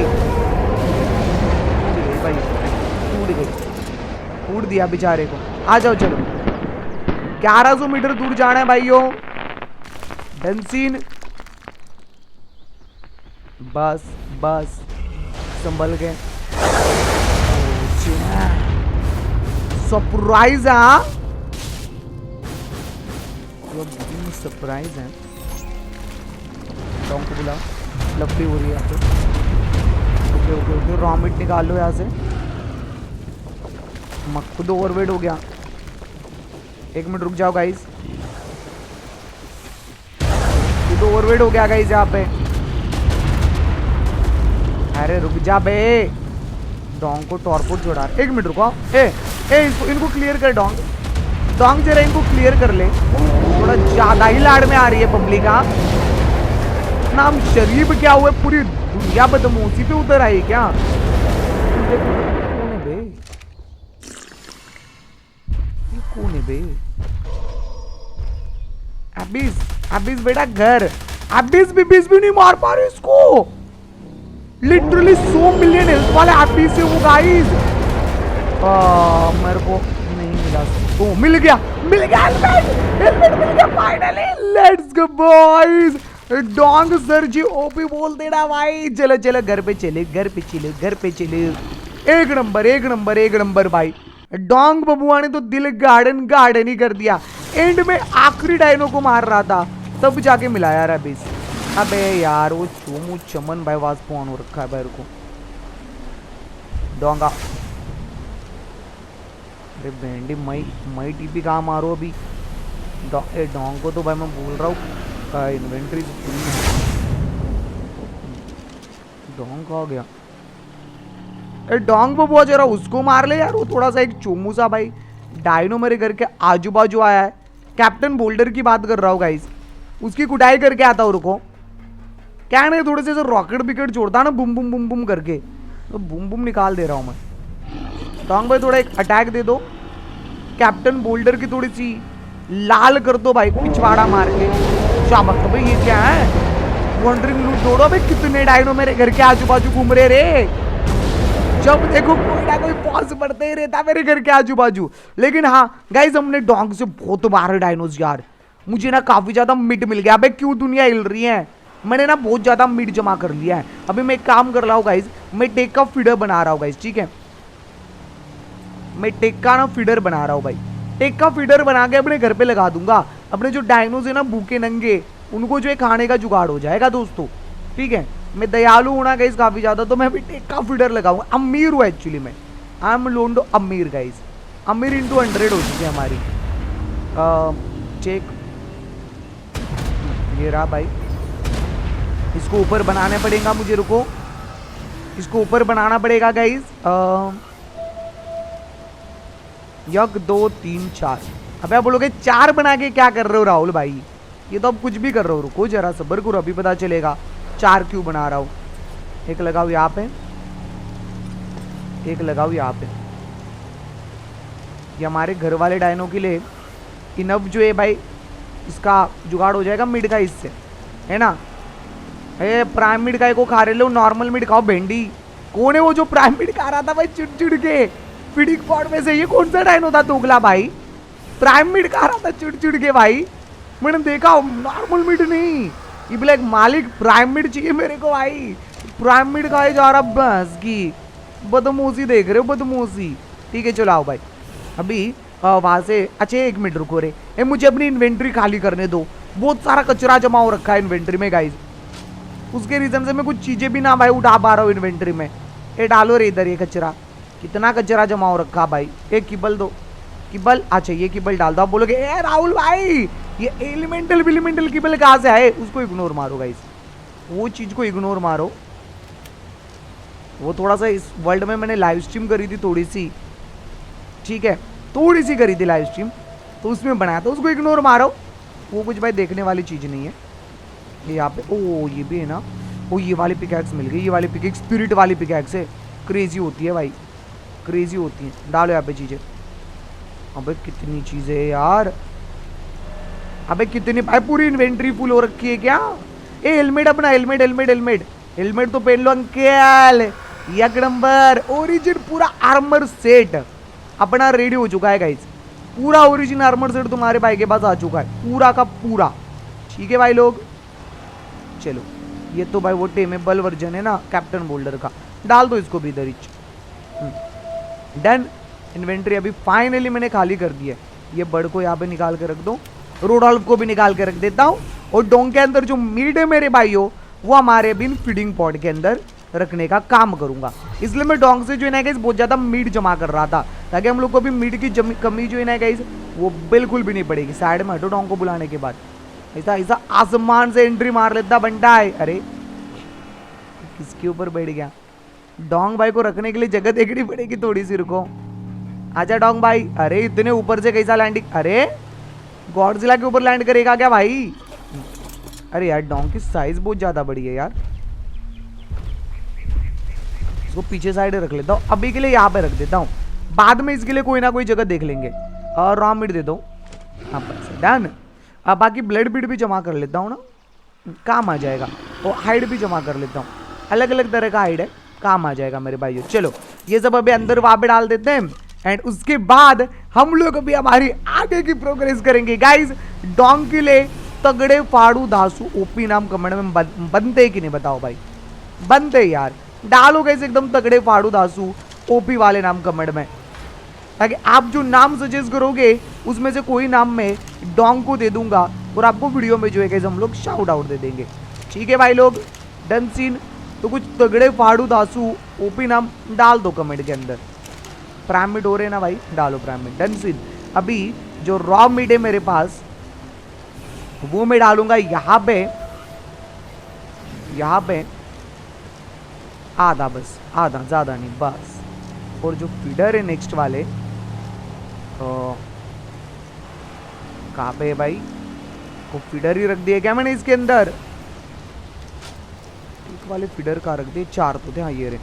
भाई टूट गई, टूट दिया बेचारे को। आ जाओ चलो, 1100 मीटर दूर जाना है भाइयों, डंसीन, बस संभल के, सरप्राइज है, सरप्राइज है। डॉग को बुला, लपड़ी हो रही है यहाँ पे। ओके रॉ मीट निकाल लो यहाँ से, खुद ओवरवेट हो गया। 1 मिनट रुक जाओ गाइस, खुद ओवरवेट हो गया गाइस यहाँ पे। अरे रुक जा बे, डोंग को टॉर्पोड छोड़ा। 1 मिनट रुको, इनको क्लियर कर, डोंग जरा इनको क्लियर कर ले, थोड़ा ज्यादा ही लाड़ में आ रही है पब्लिक। नाम शरीफ क्या हुआ, पूरी दुनिया बदमोशी पे उतर आई क्या? कौन है बे? अबिस बेटा घर, अबिस भी नहीं मार पा रहे इसको, लिटरली 100 मिलियन हेल्थ वाले अबिस है वो गाइस। मेरे को नहीं मिला, तो मिल गया हेलमेट मिल गया फाइनली, लेट्स गो बॉयज। डोंग सर जी ओपी बोल देना भाई, चलो घर पे चले। एक नंबर भाई, डोंग बबुआ ने तो दिल गार्डन ही कर दिया। एंड में आखिरी डायनो को मार रहा था तब जाके मिला यार अबिस। अबे यार वो चोमू चमन भाई वास फोन हो रखा है भाई को, डोंगा। अरे बैंडी मई टीपी कहाँ मारो अभी, डोंग को तो भाई मैं बोल रहा हूँ इन्वेंट्री पूरी है। डोंग कहाँ गया? डोंग बबुआ जरा उसको मार ले यार, वो थोड़ा सा एक चोमू सा भाई डायनो मेरे घर के आजू बाजू आया है। कैप्टन बोल्डर की बात कर रहा हूँ गाइस, उसकी कुटाई करके आता हूँ। रुको क्या नहीं, थोड़े से रॉकेट बिकेट छोड़ता ना बुम बुम करके, तो बुम निकाल दे रहा हूँ मैं। डोंग भाई थोड़ा एक अटैक दे दो, कैप्टन बोल्डर की थोड़ी सी लाल कर दो भाई पिछवाड़ा मार के। शाबाश। तो भाई ये क्या है, वंडरिंग लूट दौड़ो भाई, कितने डायनो मेरे घर के आजू बाजू घूम रहे रे, जब देखो कोई ना कोई पॉज बढ़ते ही रहता मेरे घर के आजू बाजू। लेकिन हाँ गाइस हमने डोंग से बहुत मारे डायनोस यार, मुझे ना काफी ज्यादा मिट मिल गया। भाई क्यों दुनिया हिल रही है, मैंने ना बहुत ज़्यादा मीट जमा कर लिया है। अभी मैं एक काम कर रहा हूँ गाइज, मैं टेक का फीडर बना रहा हूँ गाइज, ठीक है। मैं टेक का ना फीडर बना रहा हूँ भाई। टेक का फीडर बना के अपने घर पे लगा दूंगा। अपने जो डायनोज है ना भूखे नंगे, उनको जो है खाने का जुगाड़ हो जाएगा दोस्तों, ठीक है। मैं दयालु हूँ ना गाइज काफ़ी ज़्यादा, तो मैं अभी टेक का फीडर लगाऊंगा। अमीर हूँ एक्चुअली मैं, आई एम लोंडो अमीर गाइज। अमीर इंटू 100 हो चुकी है हमारी। चेक, ये रहा भाई। इसको ऊपर बनाने पड़ेगा मुझे, रुको, इसको ऊपर बनाना पड़ेगा गाइज। 1 2 3 4। अबे आप बोलोगे 4 बना के क्या कर रहे हो राहुल भाई, ये तो अब कुछ भी कर रहे हो। रुको जरा सब्र करो, अभी पता चलेगा 4 क्यों बना रहा हूँ। एक लगाओ यहाँ पे, एक लगाओ यहाँ पे। ये हमारे घर वाले डायनो के लिए इनफ जो है भाई, इसका जुगाड़ हो जाएगा मिड का इससे, है ना। ए प्राइम मिड का को खा रहे लो, नॉर्मल मिड खाओ। भिंडी कौन है वो जो प्राइम मिड खा रहा था भाई चिड़ के फीडिंग पॉट में से? ये कौन सा डायनो था तोगला भाई, प्राइम मिड खा रहा था चिड़ के भाई। मैंने देखा नॉर्मल मिड नहीं, ये ब्लैक मालिक प्राइम मिड चाहिए मेरे को भाई। प्राइम मिड खाए जा रहा बस की बदमोशी देख रहे हो, बदमोशी। ठीक है चलो आओ भाई। अभी वहां से अच्छा 1 मिनट रुको रे, मुझे अपनी इन्वेंट्री खाली करने दो। बहुत सारा कचरा जमा हो रखा है इन्वेंट्री में गाइज, उसके रीजन से मैं कुछ चीजें भी ना भाई उठा पा रहा हूँ इन्वेंट्री में। ये डालो रे इधर, ये कचरा, कितना कचरा जमा हो रखा भाई। एक किबल दो, किबल, अच्छा ये किबल डाल दो। आप बोलोगे ए राहुल भाई ये एलिमेंटल विलिमेंटल किबल कहाँ से आए? उसको इग्नोर मारो गाइस, वो चीज को इग्नोर मारो। वो थोड़ा सा इस वर्ल्ड में मैंने लाइव स्ट्रीम करी थी थोड़ी सी, ठीक है, थोड़ी सी करी थी लाइव स्ट्रीम, तो उसमें बनाया था, उसको इग्नोर मारो। वो कुछ भाई देखने वाली चीज नहीं है। ये यहाँ पे ओ ये भी है ना, ओ ये वाली पिकैक्स मिल गई। ये वाली पिकैक्स स्पिरिट वाली पिकैक्स है, क्रेजी होती है भाई, क्रेजी होती है। डालो यहाँ पे चीजें। अबे कितनी चीजें है यार, अबे कितनी भाई, पूरी इन्वेंट्री फुल हो रखी है क्या? ए हेलमेट अपना, हेलमेट हेलमेट हेलमेट हेलमेट तो पहन लो अंकल। एक नंबर ओरिजिन पूरा आर्मर सेट अपना रेडी हो चुका है गाइस। पूरा ओरिजिन आर्मर सेट तुम्हारे भाई के पास आ चुका है, पूरा का पूरा। ठीक है भाई लोग, चलो ये तो भाई वो टेमेबल वर्जन है ना कैप्टन बोल्डर का, डाल दो इसको भी इधर। डन, इन्वेंट्री अभी फाइनली मैंने खाली कर दी है। ये बर्ड को यहाँ पे निकाल के रख दो, रोडोल्फ को भी निकाल के रख देता हूँ, और डोंग के अंदर जो मीट है मेरे भाइयों वो हमारे बिन फीडिंग पॉट के अंदर रखने का काम करूंगा। इसलिए मैं डोंग से जो है ना गाइस बहुत ज्यादा मीट जमा कर रहा था, ताकि हम लोग को भी मीट की कमी जो है ना गाइस वो बिल्कुल भी नहीं पड़ेगी। साइड में हटो डोंग को बुलाने के बाद, ऐसा ऐसा आसमान से एंट्री मार लेता बंटा है। अरे किसके ऊपर बैठ गया? डोंग भाई को रखने के लिए जगह देखनी पड़ेगी थोड़ी सी, रुको। आजा डोंग भाई। अरे इतने ऊपर से कैसा लैंडिंग, अरे गॉडजिला के ऊपर लैंड करेगा क्या भाई? अरे यार डोंग की साइज बहुत ज्यादा बड़ी है यार, इसको पीछे साइड रख लेता हूँ। अभी के लिए यहाँ पे रख देता हूँ, बाद में इसके लिए कोई ना कोई जगह देख लेंगे। और रॉ मीट दे दो, हाँ बस डन। अब बाकी ब्लड बीट भी जमा कर लेता हूँ ना, काम आ जाएगा। और हाइड भी जमा कर लेता हूँ, अलग अलग तरह का हाइड है, काम आ जाएगा मेरे भाइयों। चलो ये सब अभी अंदर वहाँ पे डाल देते हैं, एंड उसके बाद हम लोग अभी हमारी आगे की प्रोग्रेस करेंगे गाइज। डोंग के लिए तगड़े फाड़ू दासू ओपी नाम कमेंट में बनते कि नहीं बताओ भाई? बनते यार, डालो गाइस एकदम तगड़े फाड़ू दासू ओपी वाले नाम कमेंट में, ताकि आप जो नाम सजेस्ट करोगे उसमें से कोई नाम मैं डोंग को दे दूंगा, और आपको वीडियो में जो है गाइस हम लोग शाउट आउट दे देंगे। ठीक है भाई लोग, डन सीन। तो कुछ तगड़े फाड़ू दासू ओपी नाम डाल दो कमेंट के अंदर। प्राइम मीट हो रहे ना भाई, डालो प्राइम मीट, डन सीन। अभी जो रॉ मीट है मेरे पास वो मैं डालूंगा यहाँ पे, यहाँ पे आधा, बस आधा, ज्यादा नहीं बस। और जो फीडर है नेक्स्ट वाले कहाँ पे है भाई? वो फीडर ही रख दिया क्या मैंने इसके अंदर? एक वाले फीडर का रख दिए, 4 तो थे, हाँ ये रहे।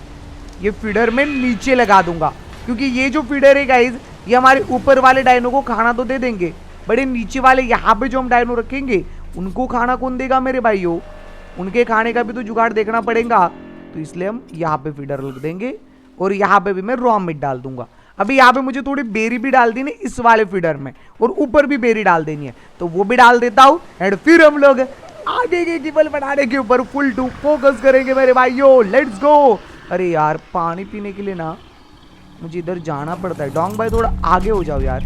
ये फीडर मैं नीचे लगा दूंगा, क्योंकि ये जो फीडर है गाइज ये हमारे ऊपर वाले डायनो को खाना तो दे देंगे, बड़े नीचे वाले यहाँ पे जो हम डायनो रखेंगे उनको खाना कौन देगा मेरे भाइयों? उनके खाने का भी तो जुगाड़ देखना पड़ेगा। तो इसलिए हम यहाँ पे फीडर रख देंगे, और यहाँ पे भी मैं रॉ मीट डाल दूंगा। अभी यहाँ पे मुझे थोड़ी बेरी भी डाल देनी इस वाले फीडर में, और ऊपर भी बेरी डाल देनी है, तो वो भी डाल देता हूँ। एंड फिर हम लोग आगे के केबल बनाने के ऊपर फुल टू फोकस करेंगे मेरे भाइयों। Let's go. अरे यार पानी पीने के लिए ना मुझे इधर जाना पड़ता है। डोंग भाई थोड़ा आगे हो जाओ यार।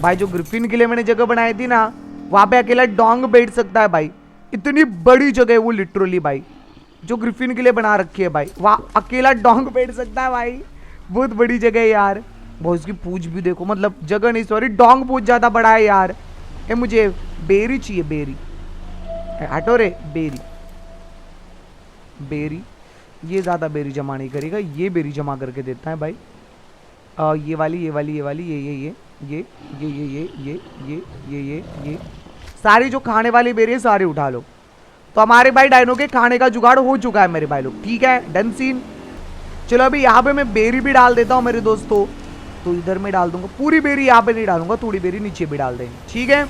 भाई जो ग्रिफिन के लिए मैंने जगह बनाई थी ना, वहां पे अकेला डोंग बैठ सकता है भाई। इतनी बड़ी जगह है वो लिटरली भाई, जो ग्रिफिन के लिए बना रखी है भाई। वहां अकेला डोंग बैठ सकता है भाई। बहुत बड़ी जगह है यार। बहुत उसकी पूंछ भी देखो, मतलब जगह नहीं सॉरी, डोंग बहुत ज्यादा बड़ा है यार। ये मुझे बेरी चाहिए, बेरी। हटो रे बेरी। बेरी ये ज्यादा बेरी जमा नहीं करेगा, ये बेरी जमा करके देता है भाई। ये वाली ये वाली ये वाली ये सारी जो खाने वाली बेरी है सारी उठा लो। तो हमारे भाई डायनो के खाने का जुगाड़ हो चुका है मेरे भाई लोग। ठीक है डन सीन। चलो अभी यहाँ पे मैं बेरी भी डाल देता हूँ मेरे दोस्तों। तो इधर में डाल दूंगा पूरी बेरी, यहाँ पे नहीं डालूंगा, थोड़ी बेरी नीचे भी डाल देंगे। ठीक है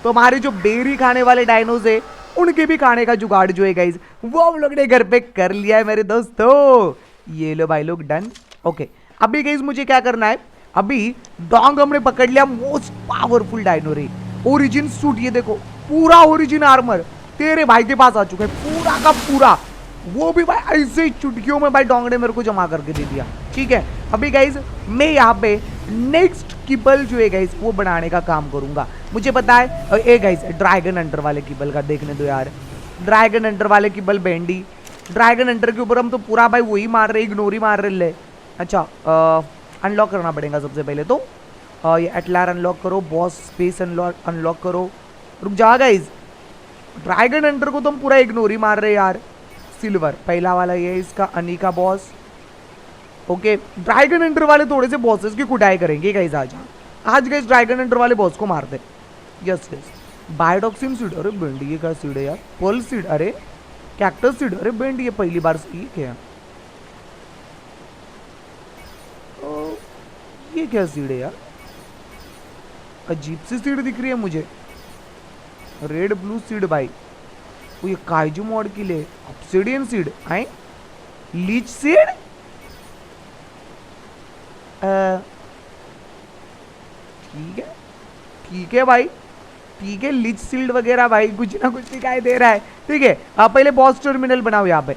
तो हमारे जो बेरी खाने वाले डायनोज है उनके भी खाने का जुगाड़ जो है गाइज वो हम लोग ने घर पे कर लिया है मेरे दोस्तों। ये लो भाई लोग डन। ओके अभी गाइज मुझे क्या करना है, अभी डोंग हमने पकड़ लिया, मोस्ट पावरफुल डायनो रे। ओरिजिन सूट ये देखो, पूरा ओरिजिन आर्मर तेरे भाई के पास आ चुका है, पूरा का पूरा। वो भी भाई ऐसे ही चुटकियों में भाई डोंग ने मेरे को जमा करके दे दिया। ठीक है अभी गाइज मैं यहाँ पे नेक्स्ट कीबल जो है गाइज वो बनाने का काम करूंगा। मुझे पता है ए गाइज ड्रैगन हंटर वाले कीबल का देखने दो यार। ड्रैगन हंटर वाले कीबल बैंडी, ड्रैगन हंटर के ऊपर हम तो पूरा भाई वही मार रहे, इग्नोर ही मार रहे ले। अच्छा अनलॉक करना पड़ेगा सबसे पहले तो। ये एटलार अनलॉक करो, बॉस स्पेस अनलॉक करो। रुक जा गाइज, ड्रैगन हंटर को तो हम पूरा इग्नोर ही मार रहे यार। सिल्वर पहला वाला ये इसका Anika boss. Okay dragon Hunter वाले थोड़े से बॉसेस की कुटाई करेंगे गाइस आज गाइस ड्रैगन हंटर वाले बॉस को मारते। यस यस बायोटॉक्सिन सीड, अरे बेंडी ये क्या सीड है यार। पर्ल सीड, अरे कैक्टस सीड, अरे बेंडी ये पहली बार ये क्या ये क्या सीड है यार, अजीब सी सीड दिख रही है मुझे। रेड ब्लू सीड भाई, ये काइजू मॉड के लिए obsidian seed I, leech seed. ठीक है भाई, ठीक है लीच सीड वगैरह भाई कुछ ना कुछ दिखाई दे रहा है। ठीक है आप पहले बॉस टर्मिनल बनाओ यहाँ पे।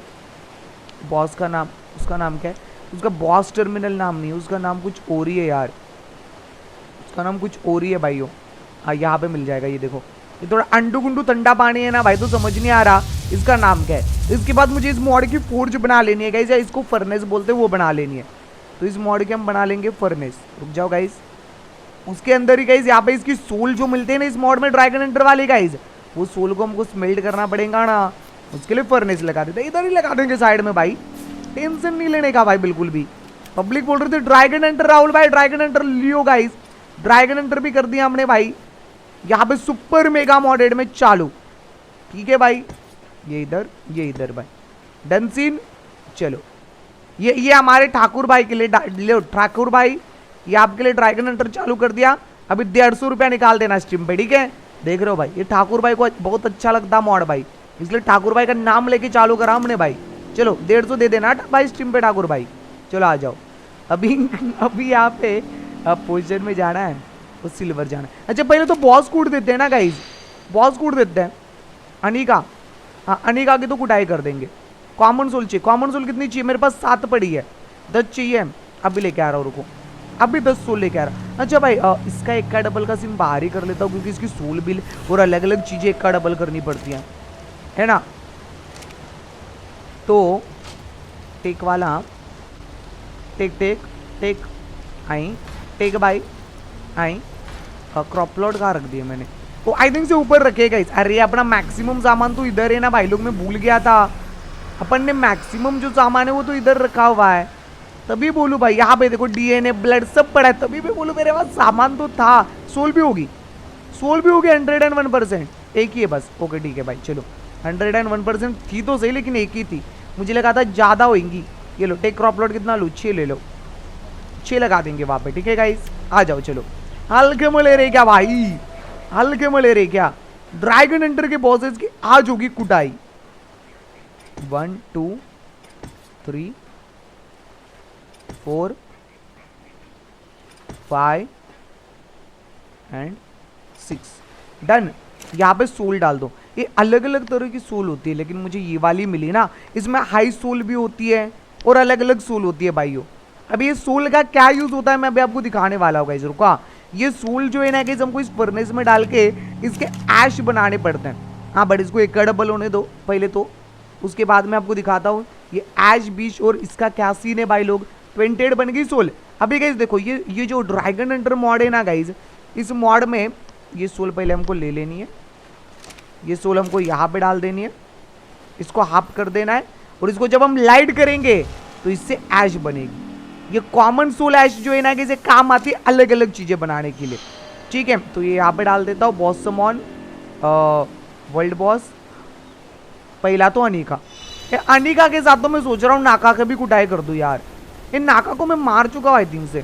बॉस का नाम, उसका नाम क्या है, उसका बॉस टर्मिनल नाम नहीं, उसका नाम कुछ और ही है यार, उसका नाम कुछ और ही है भाइयों। हाँ यहाँ पे मिल जाएगा, ये देखो ये थोड़ा अंडू गुंडू ठंडा पानी है ना भाई, तो समझ नहीं आ रहा इसका नाम क्या है। इसके बाद मुझे इस मॉड की फोर्ज बना लेनी है गाइस, या इसको फर्नेस बोलते हैं वो बना लेनी है। तो इस मॉड के हम बना लेंगे फर्नेस। रुक जाओ गाइस, उसके अंदर ही गाइस यहाँ पे इसकी सोल जो मिलते हैं ना इस मॉड में ड्रैगन हंटर वाले गाइस, वो सोल को हमको स्मेल्ट करना पड़ेगा ना, उसके लिए फर्नेस लगा देते। इधर ही लगा देंगे साइड में भाई, टेंशन नहीं लेने का भाई बिल्कुल भी। पब्लिक बोल रहे थे ड्रैगन हंटर राहुल भाई, ड्रैगन हंटर लियो गाइस, ड्रैगन हंटर भी कर दिया हमने भाई। यहाँ पे सुपर मेगा मॉडेड में चालू। ठीक है भाई, ये इधर भाई डन सीन। चलो ये हमारे ठाकुर भाई के लिए, ठाकुर भाई ये आपके लिए ड्रैगन हंटर चालू कर दिया। अभी 150 रुपया निकाल देना स्ट्रीम पे। ठीक है देख रहे हो भाई, ये ठाकुर भाई को बहुत अच्छा लगता मॉड भाई, इसलिए ठाकुर भाई का नाम लेके चालू करा हमने भाई। चलो 150 दे देना भाई स्ट्रीम पे ठाकुर भाई। चलो आ जाओ अभी यहाँ पे पोजिशन में जाना है, वो सिल्वर जाना है। अच्छा पहले तो बॉस कूट देते हैं ना गाइज, बॉस कूट देते हैं। अनिका, हाँ अनिका की तो कुटाई कर देंगे। कॉमन सोल चाहिए, कॉमन सोल कितनी चाहिए मेरे पास 7 पड़ी है, 10 चाहिए। अभी लेके आ रहा हूँ, रुको अभी 10 सोल लेके आ रहा। अच्छा भाई इसका एक का डबल का सिम बाहर ही कर लेता हूँ, क्योंकि इसकी सोल बिल और अलग अलग चीजें एक का डबल करनी पड़ती हैं है ना। तो टेक वाला, tech I, tech by I, crop plot कहाँ रख दिया मैंने, वो आई थिंक से ऊपर रखेगा इस। अरे अपना मैक्सिमम सामान तो इधर है ना भाई लोग, मैं भूल गया था। अपन ने मैक्सिमम जो सामान है वो तो इधर रखा हुआ है, तभी बोलूँ भाई। यहाँ पे देखो डीएनए ब्लड सब पड़ा है, तभी मैं बोलूँ मेरे पास सामान तो था। सोल भी होगी 101%, एक ही है बस। ओके ठीक है भाई चलो 101% थी तो सही, लेकिन एक ही थी, मुझे लगा था ज़्यादा होंगी। ये लो टेक क्रॉप प्लॉट कितना लो, 6 ले लो, 6 लगा देंगे वहाँ पे। ठीक है गाइस आ जाओ, चलो हल्के में ले रहे क्या भाई, हल्के में ले रहे क्या। ड्रैगन हंटर के बॉसेस की आज होगी कुटाई। 1 2 3 4 5 एंड 6 डन। यहाँ पे सोल डाल दो। ये अलग अलग तरह की सोल होती है, लेकिन मुझे ये वाली मिली ना, इसमें हाई सोल भी होती है और अलग अलग सोल होती है भाइयों। अभी ये सोल का क्या यूज होता है मैं अभी आपको दिखाने वाला हूँ गाइस, रुका। ये सोल जो है ना गाइस हमको इस फर्नेस में डाल के इसके ऐश बनाने पड़ते हैं। हाँ बट इसको एक डबल होने दो पहले तो, उसके बाद मैं आपको दिखाता हूँ ये ऐश बीच और इसका क्या सीन है भाई लोग। 28 बन गई सोल। अभी गाइस देखो ये जो ड्रैगन हंटर मॉड है ना गाइस, इस मॉड में ये सोल पहले हमको ले लेनी है। ये सोल हमको यहाँ पे डाल देनी है, इसको हाफ कर देना है और इसको जब हम लाइट करेंगे तो इससे ऐश बनेगी। ये कॉमन सोल ऐश जो है ना कि इसे काम आती है अलग अलग चीजें बनाने के लिए, ठीक है। तो ये यहाँ पे डाल देता हूँ बॉस समॉन, वर्ल्ड बॉस। पहला तो अनिका, अनिका के साथ तो मैं सोच रहा हूँ नाका का भी कुटाई कर दूं यार। ये नाका को मैं मार चुका हूँ आई थिंक से।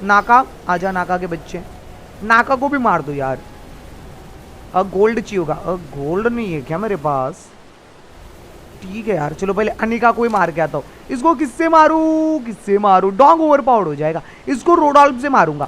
नाका आजा, नाका के बच्चे, नाका को भी मार दो यार। गोल्ड चाहिए होगा, गोल्ड नहीं है क्या मेरे पास? ठीक है यार, चलो पहले अनिका को ही मार के आता हूँ। इसको किससे मारू? डोंग ओवर पावर्ड हो जाएगा, इसको रोडॉल्फ से मारूंगा।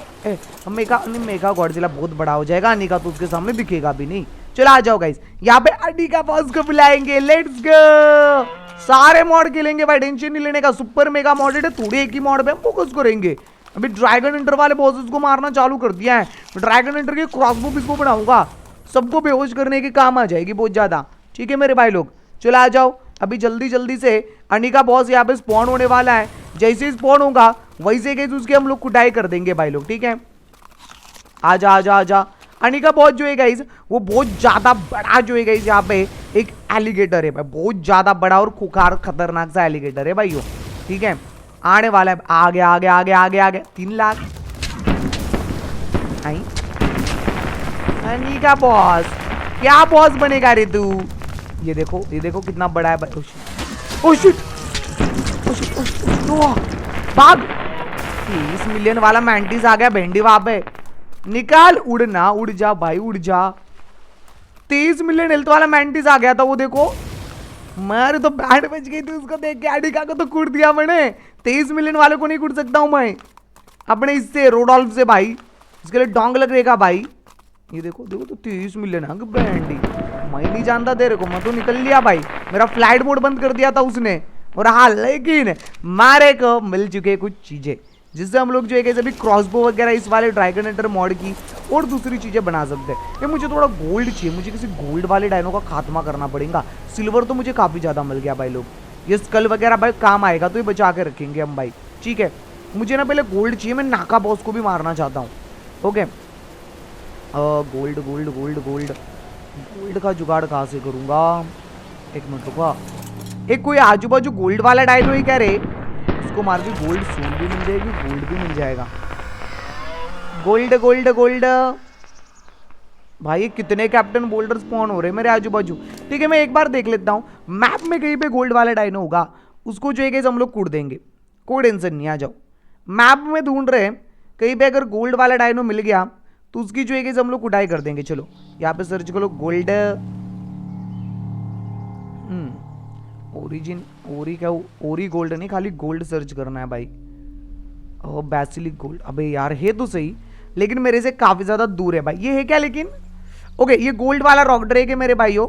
मेगा गॉडजिला बहुत बड़ा हो जाएगा, अनिका तो उसके सामने दिखेगा भी नहीं। चलो आ जाओ गाइस, यहाँ पे अनिका बॉस को बुलाएंगे, लेट्स गो। सारे मॉड खेलेंगे भाई, टेंशन नहीं लेने का। सुपर मेगा मॉडेड है, थोड़ी एक ही मॉड पे हम फोकस करेंगे। अभी ड्रैगन हंटर वाले बॉसेस को मारना चालू कर दिया है। ड्रैगन हंटर के क्रॉसबो इसको बनाऊंगा, सबको बेहोश करने के काम आ जाएगी बहुत ज्यादा, ठीक है मेरे भाई लोग। चलो आ जाओ, अभी जल्दी जल्दी से अनिका बॉस यहाँ पे स्पॉन होने वाला है। जैसे ही स्पॉन होगा वैसे ही उसके हम लोग कुटाई कर देंगे भाई लोग, ठीक है। आजा आजा आजा। अनिका बॉस जो है गाइस वो बहुत ज्यादा बड़ा जो है गाइस, यहाँ पे एक एलिगेटर है भाई, बहुत ज्यादा बड़ा और खुखार खतरनाक सा एलिगेटर है भाइयों, ठीक है। आने वाला है, आगे आगे आगे आगे आगे। 3 लाख आई। अनिका बॉस क्या बॉस बनेगा रे तू? ये देखो कितना बड़ा है भाई। ओ शिट, भाग। 30 मिलियन वाला मैंटिस आ गया भेंडी वहां पे। निकाल, उड़ना, उड़ जा भाई उड़ जा। 30 मिलियन हेल्थ वाला मैंटिस आ गया था वो देखो। मारे तो बैंड बच गई थी उसको देख के। अनिका को तो कूट दिया मैंने, 23 मिलियन वाले को नहीं कूट सकता हूं मैं अपने इससे रोडॉल्फ से भाई, इसके लिए डोंग लग रहेगा भाई। ये देखो तो 30 मिलियन है बैंडी। मैं नहीं जानता तेरे को, मैं तो निकल लिया भाई, मेरा फ्लाइट मोड बंद कर दिया था उसने। और हाँ लेकिन मारे को मिल चुके कुछ चीजें जिससे हम लोग जो है अभी क्रॉसबो वगैरह इस वाले ड्रैगन हंटर मॉड की और दूसरी चीजें बना सकते हैं। ये मुझे थोड़ा गोल्ड चाहिए, मुझे किसी गोल्ड वाले डायनो का खात्मा करना पड़ेगा। सिल्वर तो मुझे काफी ज्यादा मिल गया भाई लोग, ये स्कल वगैरह भाई काम आएगा तो ये बचा के रखेंगे हम भाई, ठीक है। मुझे ना पहले गोल्ड चाहिए, मैं नाका बॉस को भी मारना चाहता हूँ। Okay gold gold gold gold gold का जुगाड़ कहाँ से करूंगा? एक मिनट रुका। एक कोई आजू बाजू गोल्ड वाला डायनो ही क्या रे, उसको मार के गोल्ड सोल भी मिल जाएगी, गोल्ड भी मिल जाएगा। गोल्ड गोल्ड गोल्ड भाई, ये कितने कैप्टन बोल्डर स्पॉन हो रहे हैं मेरे आजू बाजू। ठीक है मैं एक बार देख लेता हूँ, मैप में कहीं पे गोल्ड वाला डायनो होगा उसको जो है हम लोग कूट देंगे, कोई टेंशन नहीं। आ जाओ, मैप में ढूंढ रहे हैं कहीं पे अगर गोल्ड वाला डायनो मिल गया तो उसकी जो है हम लोग कुटाई कर देंगे। चलो यहाँ पे सर्च करो गोल्ड ओरिजिन, ओरी क्या, ओरी गोल्ड नहीं, खाली गोल्ड सर्च करना है भाई। ओह बैसिलिक गोल्ड, अबे यार है तो सही लेकिन मेरे से काफी ज्यादा दूर है भाई। ये है क्या लेकिन? ओके ये गोल्ड वाला रॉक ड्रेक है मेरे भाइयों,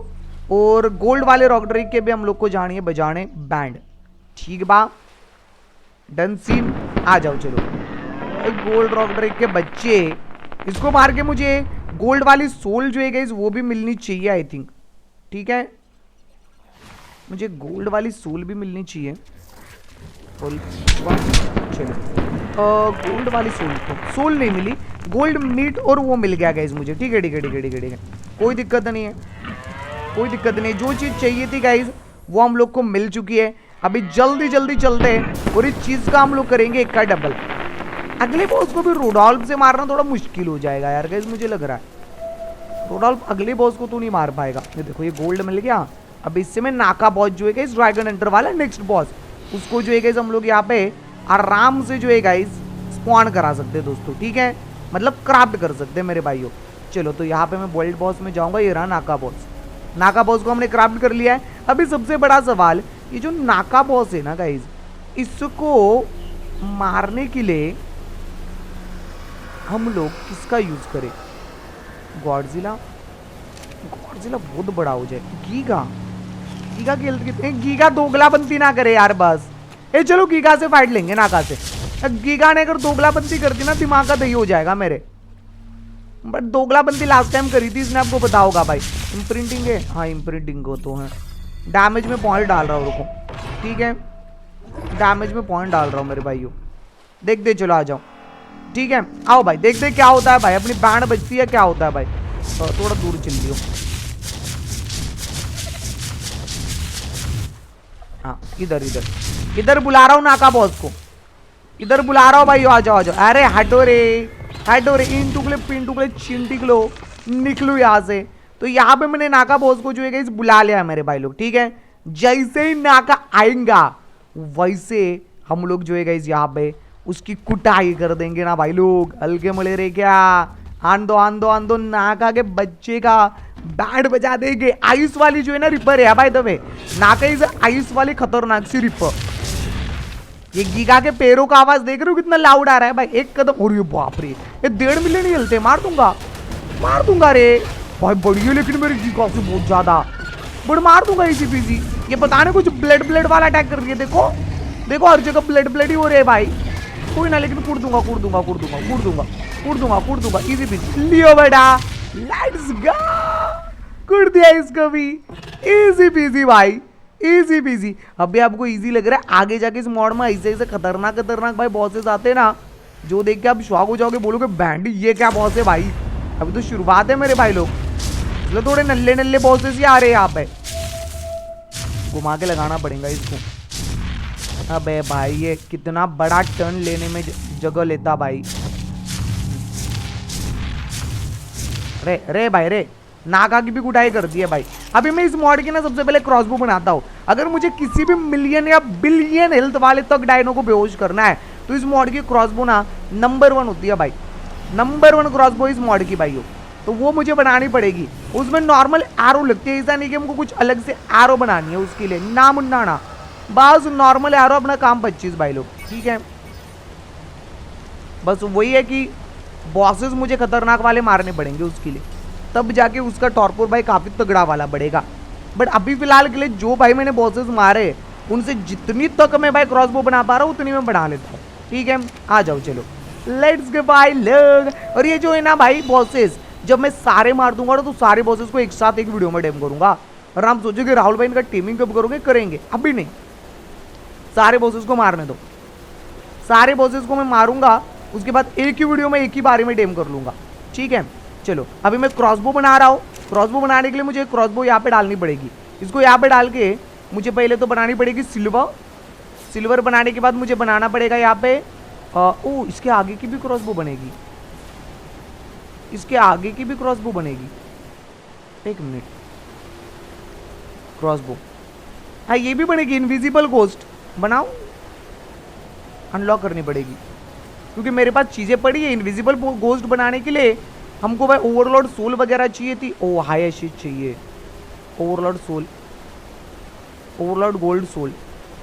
और गोल्ड वाले रॉक ड्रेक के भी हम लोग को जानिए बजाने बैंड, ठीक बा डन सीन। आ जाओ चलो गोल्ड रॉक ड्रेक के बच्चे, इसको मार के मुझे गोल्ड वाली सोल जो है गाइस वो भी मिलनी चाहिए आई थिंक, ठीक है। मुझे गोल्ड वाली सोल भी मिलनी चाहिए। चलो गोल्ड वाली सोल तो सोल नहीं मिली, गोल्ड मीट और वो मिल गया गाइस मुझे, ठीक है ठीक है ठीक है ठीक है ठीक है, कोई दिक्कत नहीं है, कोई दिक्कत नहीं। जो चीज़ चाहिए थी गाइस वो हम लोग को मिल चुकी है। अभी जल्दी जल्दी चलते हैं और इस चीज़ का हम लोग करेंगे एक का डबल। अगले बॉस को भी रोडॉल्फ से मारना थोड़ा मुश्किल हो जाएगा यार गाइस, मुझे लग रहा है रोडॉल्फ अगले बॉस को तो नहीं मार पाएगा। ये देखो ये गोल्ड मिल गया। अब इससे में नाका बॉस जो है गाइस ड्रैगन हंटर वाला नेक्स्ट बॉस, उसको जो है गाइस हम लोग यहाँ पे आराम से जो है गाइस स्पॉन करा सकते हैं दोस्तों, ठीक है, मतलब क्राफ्ट कर सकते हैं मेरे भाइयों। चलो तो यहाँ पे मैं वर्ल्ड बॉस में जाऊंगा, ये रहा नाका बॉस। नाका बॉस को हमने क्राफ्ट कर लिया है। अभी सबसे बड़ा सवाल, ये जो नाका बॉस है ना गाइस, इसको मारने के लिए हम लोग किसका यूज करें? गॉडजिला, गॉडजिला बहुत बड़ा हो जाए। गीगा गीगा की हेल्थ कितनी? गीगा दोगलाबंदी ना करे यार बस। ए चलो गीगा से फाइट लेंगे नाका से। गीगा ने अगर दोगलाबंदी कर दी ना दिमाग का दही हो जाएगा मेरे। बट दोगलाबंदी लास्ट टाइम करी थी इसने, आपको पता होगा भाई। इम्प्रिंटिंग है, हाँ इम्प्रिंटिंग को तो है। डैमेज में पॉइंट डाल रहा हूँ, रुको ठीक है, डैमेज में पॉइंट डाल रहा हूँ मेरे भाइयों। देखते चलो आ जाओ, ठीक है आओ भाई, देखते क्या होता है भाई। अपनी बैंड बजती है क्या होता है भाई। थोड़ा दूर चल लियो। हाँ इधर इधर इधर बुला रहा हूँ नाका बॉस को, इधर बुला रहा हूँ भाई। आ जाओ आ जाओ। अरे हटो रे इन टुकले पिन टुकले चिंटिकलो, निकलो यहाँ से। तो यहाँ पे मैंने नाका बॉस को जो है इस बुला लिया है मेरे भाई लोग, ठीक है। जैसे ही नाका आएगा वैसे हम लोग जो है इस यहाँ पे उसकी कुटाई कर देंगे ना भाई लोग। हल्के मले रे क्या, आन दो नाका के बच्चे का बैंड बजा देंगे। आइस वाली जो है ना रिपर है भाई, दबे नाका इस आइस वाली खतरनाक सी रिपर। ये गीगा के पैरों का आवाज देख रहे हो कितना लाउड आ रहा है भाई। एक कदम, और बाप रे ये 1.5 मिलियन हिलते। मार दूंगा रे भाई। बढ़िया लेकिन मेरी गीगा से बहुत ज्यादा बट मार दूंगा इसी पीसी। ये पता नहीं कुछ ब्लड वाला अटैक कर रही है। देखो हर जगह ब्लड ही हो रहे है भाई। कोई ना, लेकिन कूद दूंगा इजी पीसी। लियो बेटा, लेट्स गो, कूद दिया इसको भी, इजी पीसी भाई, इजी पीसी। अभी आपको इजी लग रहा है, आगे जाके इस मॉड में ऐसे खतरनाक भाई बॉसेस आते हैं ना, जो देख के आप शॉक हो जाओगे, बोलोगे बैंडी ये क्या बॉस है भाई। अभी तो शुरुआत है मेरे भाई लोग, इसलिए थोड़े नल्ले बॉसेस ही आ रहे हैं यहाँ पे। घुमा के लगाना पड़ेगा इसको। अबे भाई ये कितना बड़ा टर्न लेने में जगह लेता भाई। रे भाई रे, नाका की भी कुटाई कर दी है भाई। अभी मैं इस मॉड की ना सबसे पहले क्रॉसबो बनाता हूँ। अगर मुझे किसी भी मिलियन या बिलियन हेल्थ वाले तक डायनो को बेहोश करना है तो इस मॉड की क्रॉसबो ना नंबर 1 होती है भाई। नंबर 1 क्रॉसबो इस मॉड की भाई हो, तो वो मुझे बनानी पड़ेगी। उसमें नॉर्मल एरो लगती है, ऐसा नहीं कि हमको कुछ अलग से एरो बनानी है उसके लिए, ना मुन्ना ना, बस नॉर्मल एरो अपना काम 25 भाई लोग, ठीक है। बस वही है कि बॉसेस मुझे खतरनाक वाले मारने पड़ेंगे उसके लिए, तब जाके उसका टॉर्पोर भाई काफी तगड़ा वाला बढ़ेगा। बट अभी फिलहाल के लिए जो भाई मैंने बॉसेस मारे उनसे जितनी तक मैं भाई क्रॉसबो बना पा रहा हूँ उतनी मैं बना लेता हूँ, ठीक है। आ जाओ चलो, लेट्स गो भाई लोग। और ये जो है ना भाई बॉसेस, जब मैं सारे मार दूंगा तो सारे बॉसेस को एक साथ एक वीडियो में डेम करूंगा। और आप सोचोगे राहुल भाई इनका टीमिंग कब करोगे, करेंगे, अभी नहीं, सारे बॉसेस को मारने दो। सारे बॉसेस को मैं मारूंगा, उसके बाद एक ही वीडियो में एक ही बारे में डेम कर लूंगा, ठीक है। चलो अभी मैं क्रॉसबो बना रहा हूँ। क्रॉसबो बनाने के लिए मुझे क्रॉसबो यहाँ पे डालनी पड़ेगी। इसको यहाँ पे डाल के मुझे पहले तो बनानी पड़ेगी सिल्वर बनाने के बाद मुझे बनाना पड़ेगा यहाँ पे ओ इसके आगे की भी क्रॉसबो बनेगी, इसके आगे की भी क्रॉसबो बनेगी। एक मिनट, क्रॉसबो, हाँ ये भी बनेगी। इनविजिबल गोस्ट बनाओ, अनलॉक करनी पड़ेगी क्योंकि मेरे पास चीजें पड़ी है इनविजिबल गोस्ट बनाने के लिए। हमको भाई ओवरलॉर्ड सोल वगैरह चाहिए थी। ओ हाई एशिड चाहिए, overlord soul, overlord gold soul,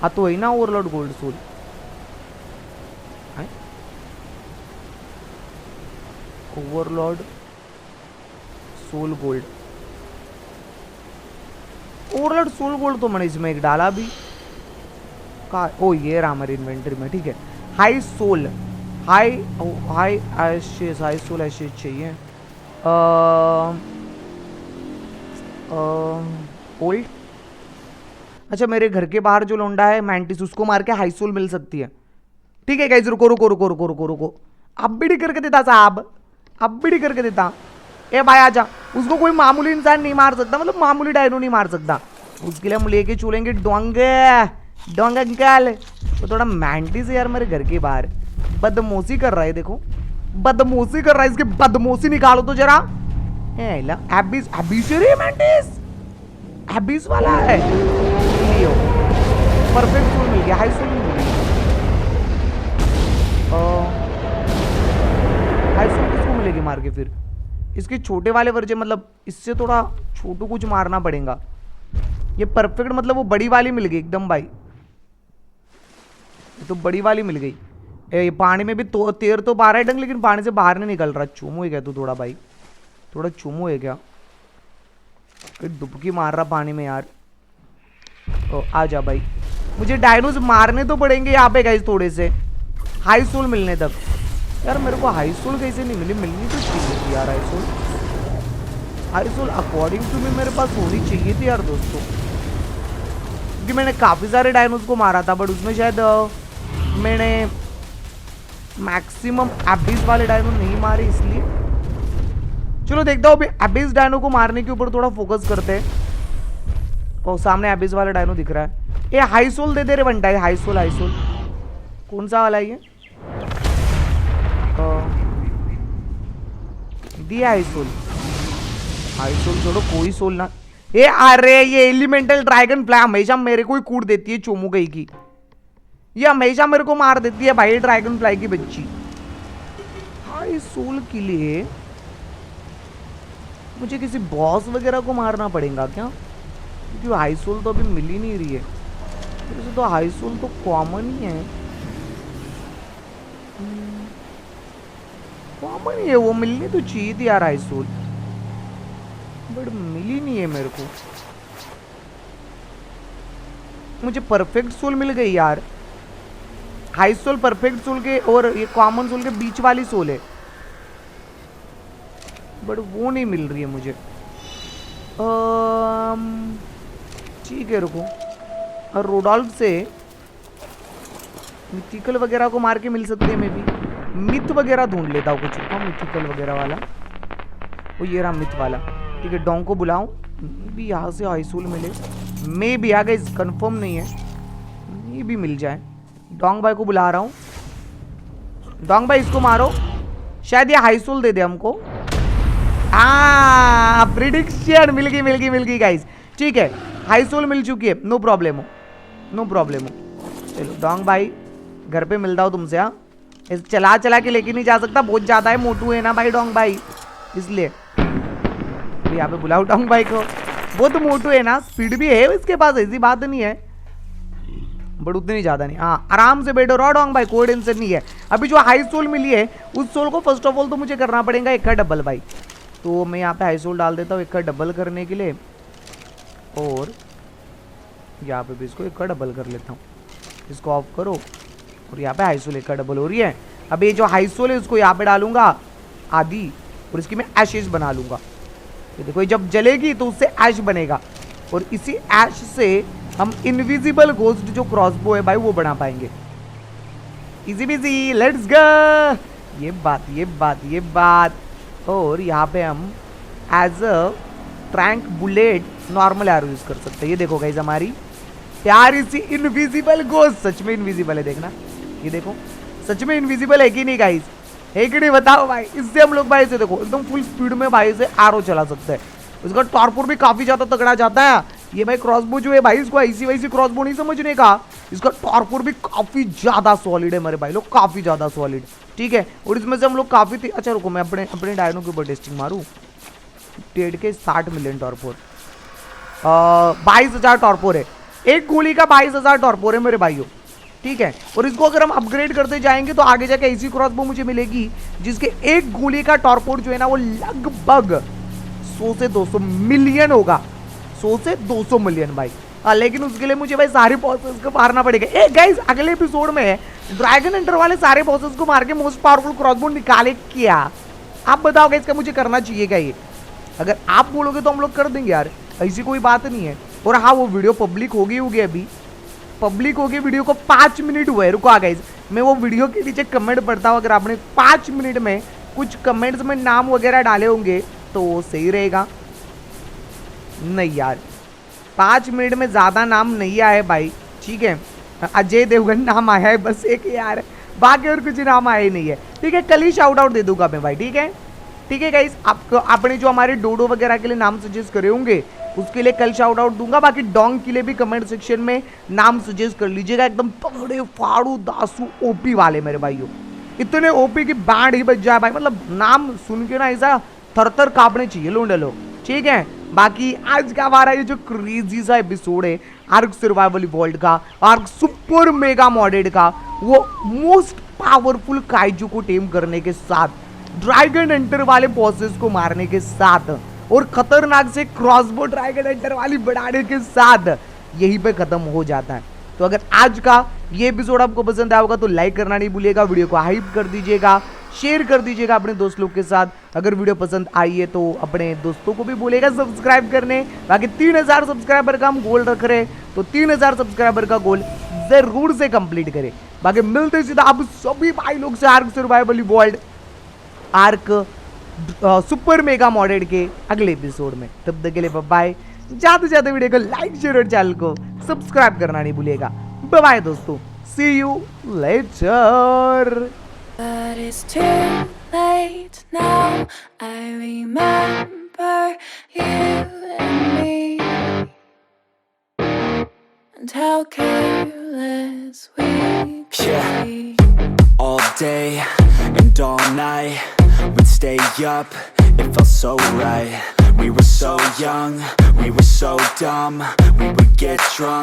हाँ तो है ना overlord gold soul. Overlord soul gold, overlord soul gold तो मैंने इसमें एक डाला भी का। ओ ये रहा हमारी इन्वेंटरी में, ठीक है। High soul, high ashes, high soul ashes चाहिए। ओल्ड, अच्छा मेरे घर के बाहर जो लोंडा है मैंटिस, उसको मार के हाई सोल मिल सकती है, ठीक है गाइस। रुको अब भी करके देता साहब, अब भी करके देता। ए भाई आजा, उसको कोई मामूली इंसान नहीं मार सकता, मतलब मामूली डायनो नहीं मार सकता। उसके लिए हम लेके चलेंगे डोंग अंकल। तो थोड़ा मैंटिस है यार मेरे घर के बाहर, बदमोशी कर रहा है, देखो बदमोशी कर रहा है, इसकी बदमोशी निकालो तो जरा। एबिस वाला है, परफेक्ट सोल मिल गया, हाई सोल मिल गया। हाई सोल किसको मिलेगी मार के फिर? इसके छोटे वाले वर्जन, मतलब इससे थोड़ा छोटू कुछ मारना पड़ेगा। ये परफेक्ट मतलब वो बड़ी वाली मिल गई एकदम भाई, तो बड़ी वाली मिल गई। ये पानी में भी तो तैर तो पा रहा है डंग, लेकिन पानी से बाहर नहीं निकल रहा। चूमू है क्या तू थोड़ा भाई, थोड़ा चूमू है क्या? डुबकी मार रहा पानी में यार। ओ आ जा भाई, मुझे डायनोस मारने तो पड़ेंगे यहाँ पे गाइस थोड़े से, हाई सोल मिलने तक। यार मेरे को हाई सोल कैसे नहीं मिली, मिलनी तो चाहिए थी यार high soul. High soul according to me मेरे पास होनी चाहिए थी यार दोस्तों, क्योंकि मैंने काफ़ी सारे डायनोस को मारा था, बट उसमें शायद मैंने मैक्सिमम एबिस वाले डायनो नहीं मारे, इसलिए चलो देखता हूँ अभी एबिस डायनो को मारने के ऊपर थोड़ा फोकस करते हैं। और सामने एबिस वाला डायनो दिख रहा है। ये हाई सोल दे दे रे बंटा है, हाई सोल हाई सोल कौन सा वाला है ये? दिया हाई सोल, हाई सोल छोड़ो, कोई सोल ना। ये अरे ये एलिमेंटल ड्रैगन फ्लाई हमेशा मेरे को ही कूट देती है चोमू गई की, ये हमेशा मेरे को मार देती है भाई ड्रैगन फ्लाई की बच्ची। हाई सोल के लिए मुझे किसी बॉस वगैरह को मारना पड़ेगा क्या? क्योंकि हाई सोल तो अभी मिल ही नहीं रही है, वैसे तो हाई सोल तो कॉमन ही है, कॉमन ही है, वो मिलनी तो चाहिए थी यार हाई सोल, बट मिली नहीं है मेरे को। मुझे परफेक्ट सोल मिल गई यार, हाई सोल परफेक्ट सोल के और ये कॉमन सोल के बीच वाली सोल है, बट वो नहीं मिल रही है मुझे। ठीक है रुको, और रोडोल्फ से मिथिकल वगैरह को मार के मिल सकते हैं, मैं भी मिथ वगैरह ढूंढ लेता हूँ कुछ मिथिकल वगैरह वाला। वो ये रहा मिथ वाला, ठीक है। डोंग को बुलाऊं भी, यहाँ से हाईसूल मिले, मे भी आ गए, कंफर्म नहीं है, ये भी मिल जाए। डोंग भाई को बुला रहा हूँ, डोंग भाई इसको मारो, शायद ये हाईसूल दे दे हमको। प्रिडिक्शन मिल गई मिल गई मिल गई गाइस, ठीक है हाईसूल मिल चुकी है, नो प्रॉब्लम हो नो प्रॉब्लम हो। चलो डोंग भाई घर पे मिलता हूँ तुमसे। हाँ चला चला के लेके नहीं जा सकता, बहुत ज्यादा है, मोटू है ना भाई डोंग भाई, इसलिए यहाँ पे बुलाओ डोंग भाई को। वो तो मोटू है ना, स्पीड भी है इसके पास, ऐसी बात नहीं है, बट उतनी ज्यादा नहीं। हाँ आराम से बैठो रहो डोंग भाई, कोई टेंशन नहीं है। अभी जो हाई सोल मिली है उस सोल को फर्स्ट ऑफ ऑल तो मुझे करना पड़ेगा एक का डबल भाई, तो मैं यहाँ पे हाई सोल डाल देता हूँ एक का डबल करने के लिए, और यहाँ पे भी इसको एक का डबल कर लेता हूँ। इसको ऑफ करो, और यहाँ पे हाई सोल एक का डबल हो रही है। अब ये जो हाई सोल है उसको यहाँ पे डालूंगा आधी, और इसकी मैं एशेज बना लूंगा। ये देखो जब जलेगी तो उससे ऐश बनेगा, और इसी ऐश से हम इनविजिबल घोस्ट जो क्रॉसबो है भाई वो बना पाएंगे। Easy busy, let's go. ये बात। और यहाँ पे हम as a tranq bullet normal arrow use कर सकते हैं। ये देखो गाइस हमारी प्यारी सी इनविजिबल घोस्ट, सच में इनविजिबल है, देखना ये देखो सच में इनविजिबल है कि नहीं गाइस, है कि नहीं बताओ भाई। इससे हम लोग भाई से देखो एकदम फुल स्पीड में भाई से आरो चला सकते हैं। इसका टॉर्पोर भी काफी ज्यादा तगड़ा जाता है। ये भाई क्रॉसबो जो है भाई, इसको ऐसी वैसी क्रॉसबो नहीं समझने का, इसका टॉर्पोर भी काफी ज्यादा सॉलिड है मेरे भाई लोग, काफी ज्यादा सॉलिड, ठीक है। और इसमें से हम लोग काफी अच्छा रुको मैं अपने डायनो के ऊपर टेस्टिंग मारूं। टेड के 60 मिलियन टॉर्पोर, 22,000 टॉर्पोर है, एक गोली का 22,000 टॉर्पोर है मेरे भाइयों, ठीक है। और इसको अगर हम अपग्रेड करते जाएंगे तो आगे जाके ऐसी क्रॉसबो मुझे मिलेगी जिसके एक गोली का टॉर्पोर जो है ना वो लगभग 100 से 200 मिलियन होगा, 100 से 200 मिलियन भाई। लेकिन उसके लिए मुझे भाई सारे बॉसेस को मारना पड़ेगा। ए गाइस अगले एपिसोड में ड्रैगन हंटर वाले सारे बॉसेस को मार के मोस्ट पावरफुल क्रॉसबो निकाले क्या? आप बताओ गाइस, इसका मुझे करना चाहिए क्या ये? अगर आप बोलोगे तो हम लोग कर देंगे यार, ऐसी कोई बात नहीं है। और हाँ वो वीडियो पब्लिक होगी अभी पब्लिक होगी, वीडियो को 5 मिनट हुए। रुको आ गाइस, मैं वो वीडियो के नीचे कमेंट पढ़ता हूँ, अगर आपने 5 मिनट में कुछ कमेंट्स में नाम वगैरह डाले होंगे तो सही रहेगा। नहीं यार 5 मिनट में ज़्यादा नाम नहीं आए भाई, ठीक है। अजय देवगन नाम आया है बस एक यार, बाकी और कुछ नाम आए नहीं है, ठीक है। कल ही शाउट आउट दे दूंगा मैं भाई, ठीक है ठीक है गाइस। आपको आपने जो हमारे डोडो वगैरह के लिए नाम सजेस्ट करे होंगे उसके लिए कल शाउट आउट दूंगा। बाकी डोंग के लिए भी कमेंट सेक्शन में नाम सजेस्ट कर लीजिएगा, एकदम तगड़े फाड़ू दासू ओपी वाले मेरे भाइयों, इतने ओपी की बैंड ही बज जाए भाई, मतलब नाम सुन के ना ऐसा थर कांपने चाहिए लोंडे लोग, ठीक है। बाकी आज का हमारा ये जो क्रेजी सा एपिसोड है आर्क सर्वाइवल इवॉल्व का, आर्क सुपर मेगा मॉडेड का, वो मोस्ट पावरफुल काइजू को टेम करने के साथ, ड्रैगन हंटर वाले बॉसेस को मारने के साथ, और खतरनाक से क्रॉसबो ड्रैगन हंटर वाली बढ़ाने के साथ यहीं पे खत्म हो जाता है। तो अगर आज का ये एपिसोड आपको पसंद आया होगा तो लाइक करना नहीं भूलिएगा, वीडियो को हाइप कर दीजिएगा, शेयर कर दीजिएगा अपने दोस्त लोग के साथ। अगर वीडियो पसंद आई है तो अपने दोस्तों को भी बोलेगा सब्सक्राइब करने। बाकी 3000 सब्सक्राइबर का हम गोल रख रहे हैं, तो 3000 सब्सक्राइबर का गोल जरूर से कंप्लीट करें। बाकी मिलते सीधा आप सभी भाई लोग से arc survival world arc super mega modded के अगले एपिसोड में। तब तक के लिए बाय। जाते जाते वीडियो को लाइक शेयर और चैनल को सब्सक्राइब करना नहीं भूलिएगा। बाय बाय दोस्तों, see you later. But it's too late now. I remember you and me, and how careless we could be. All day and all night, we'd stay up, it felt so right. We were so young, we were so dumb, we would get drunk.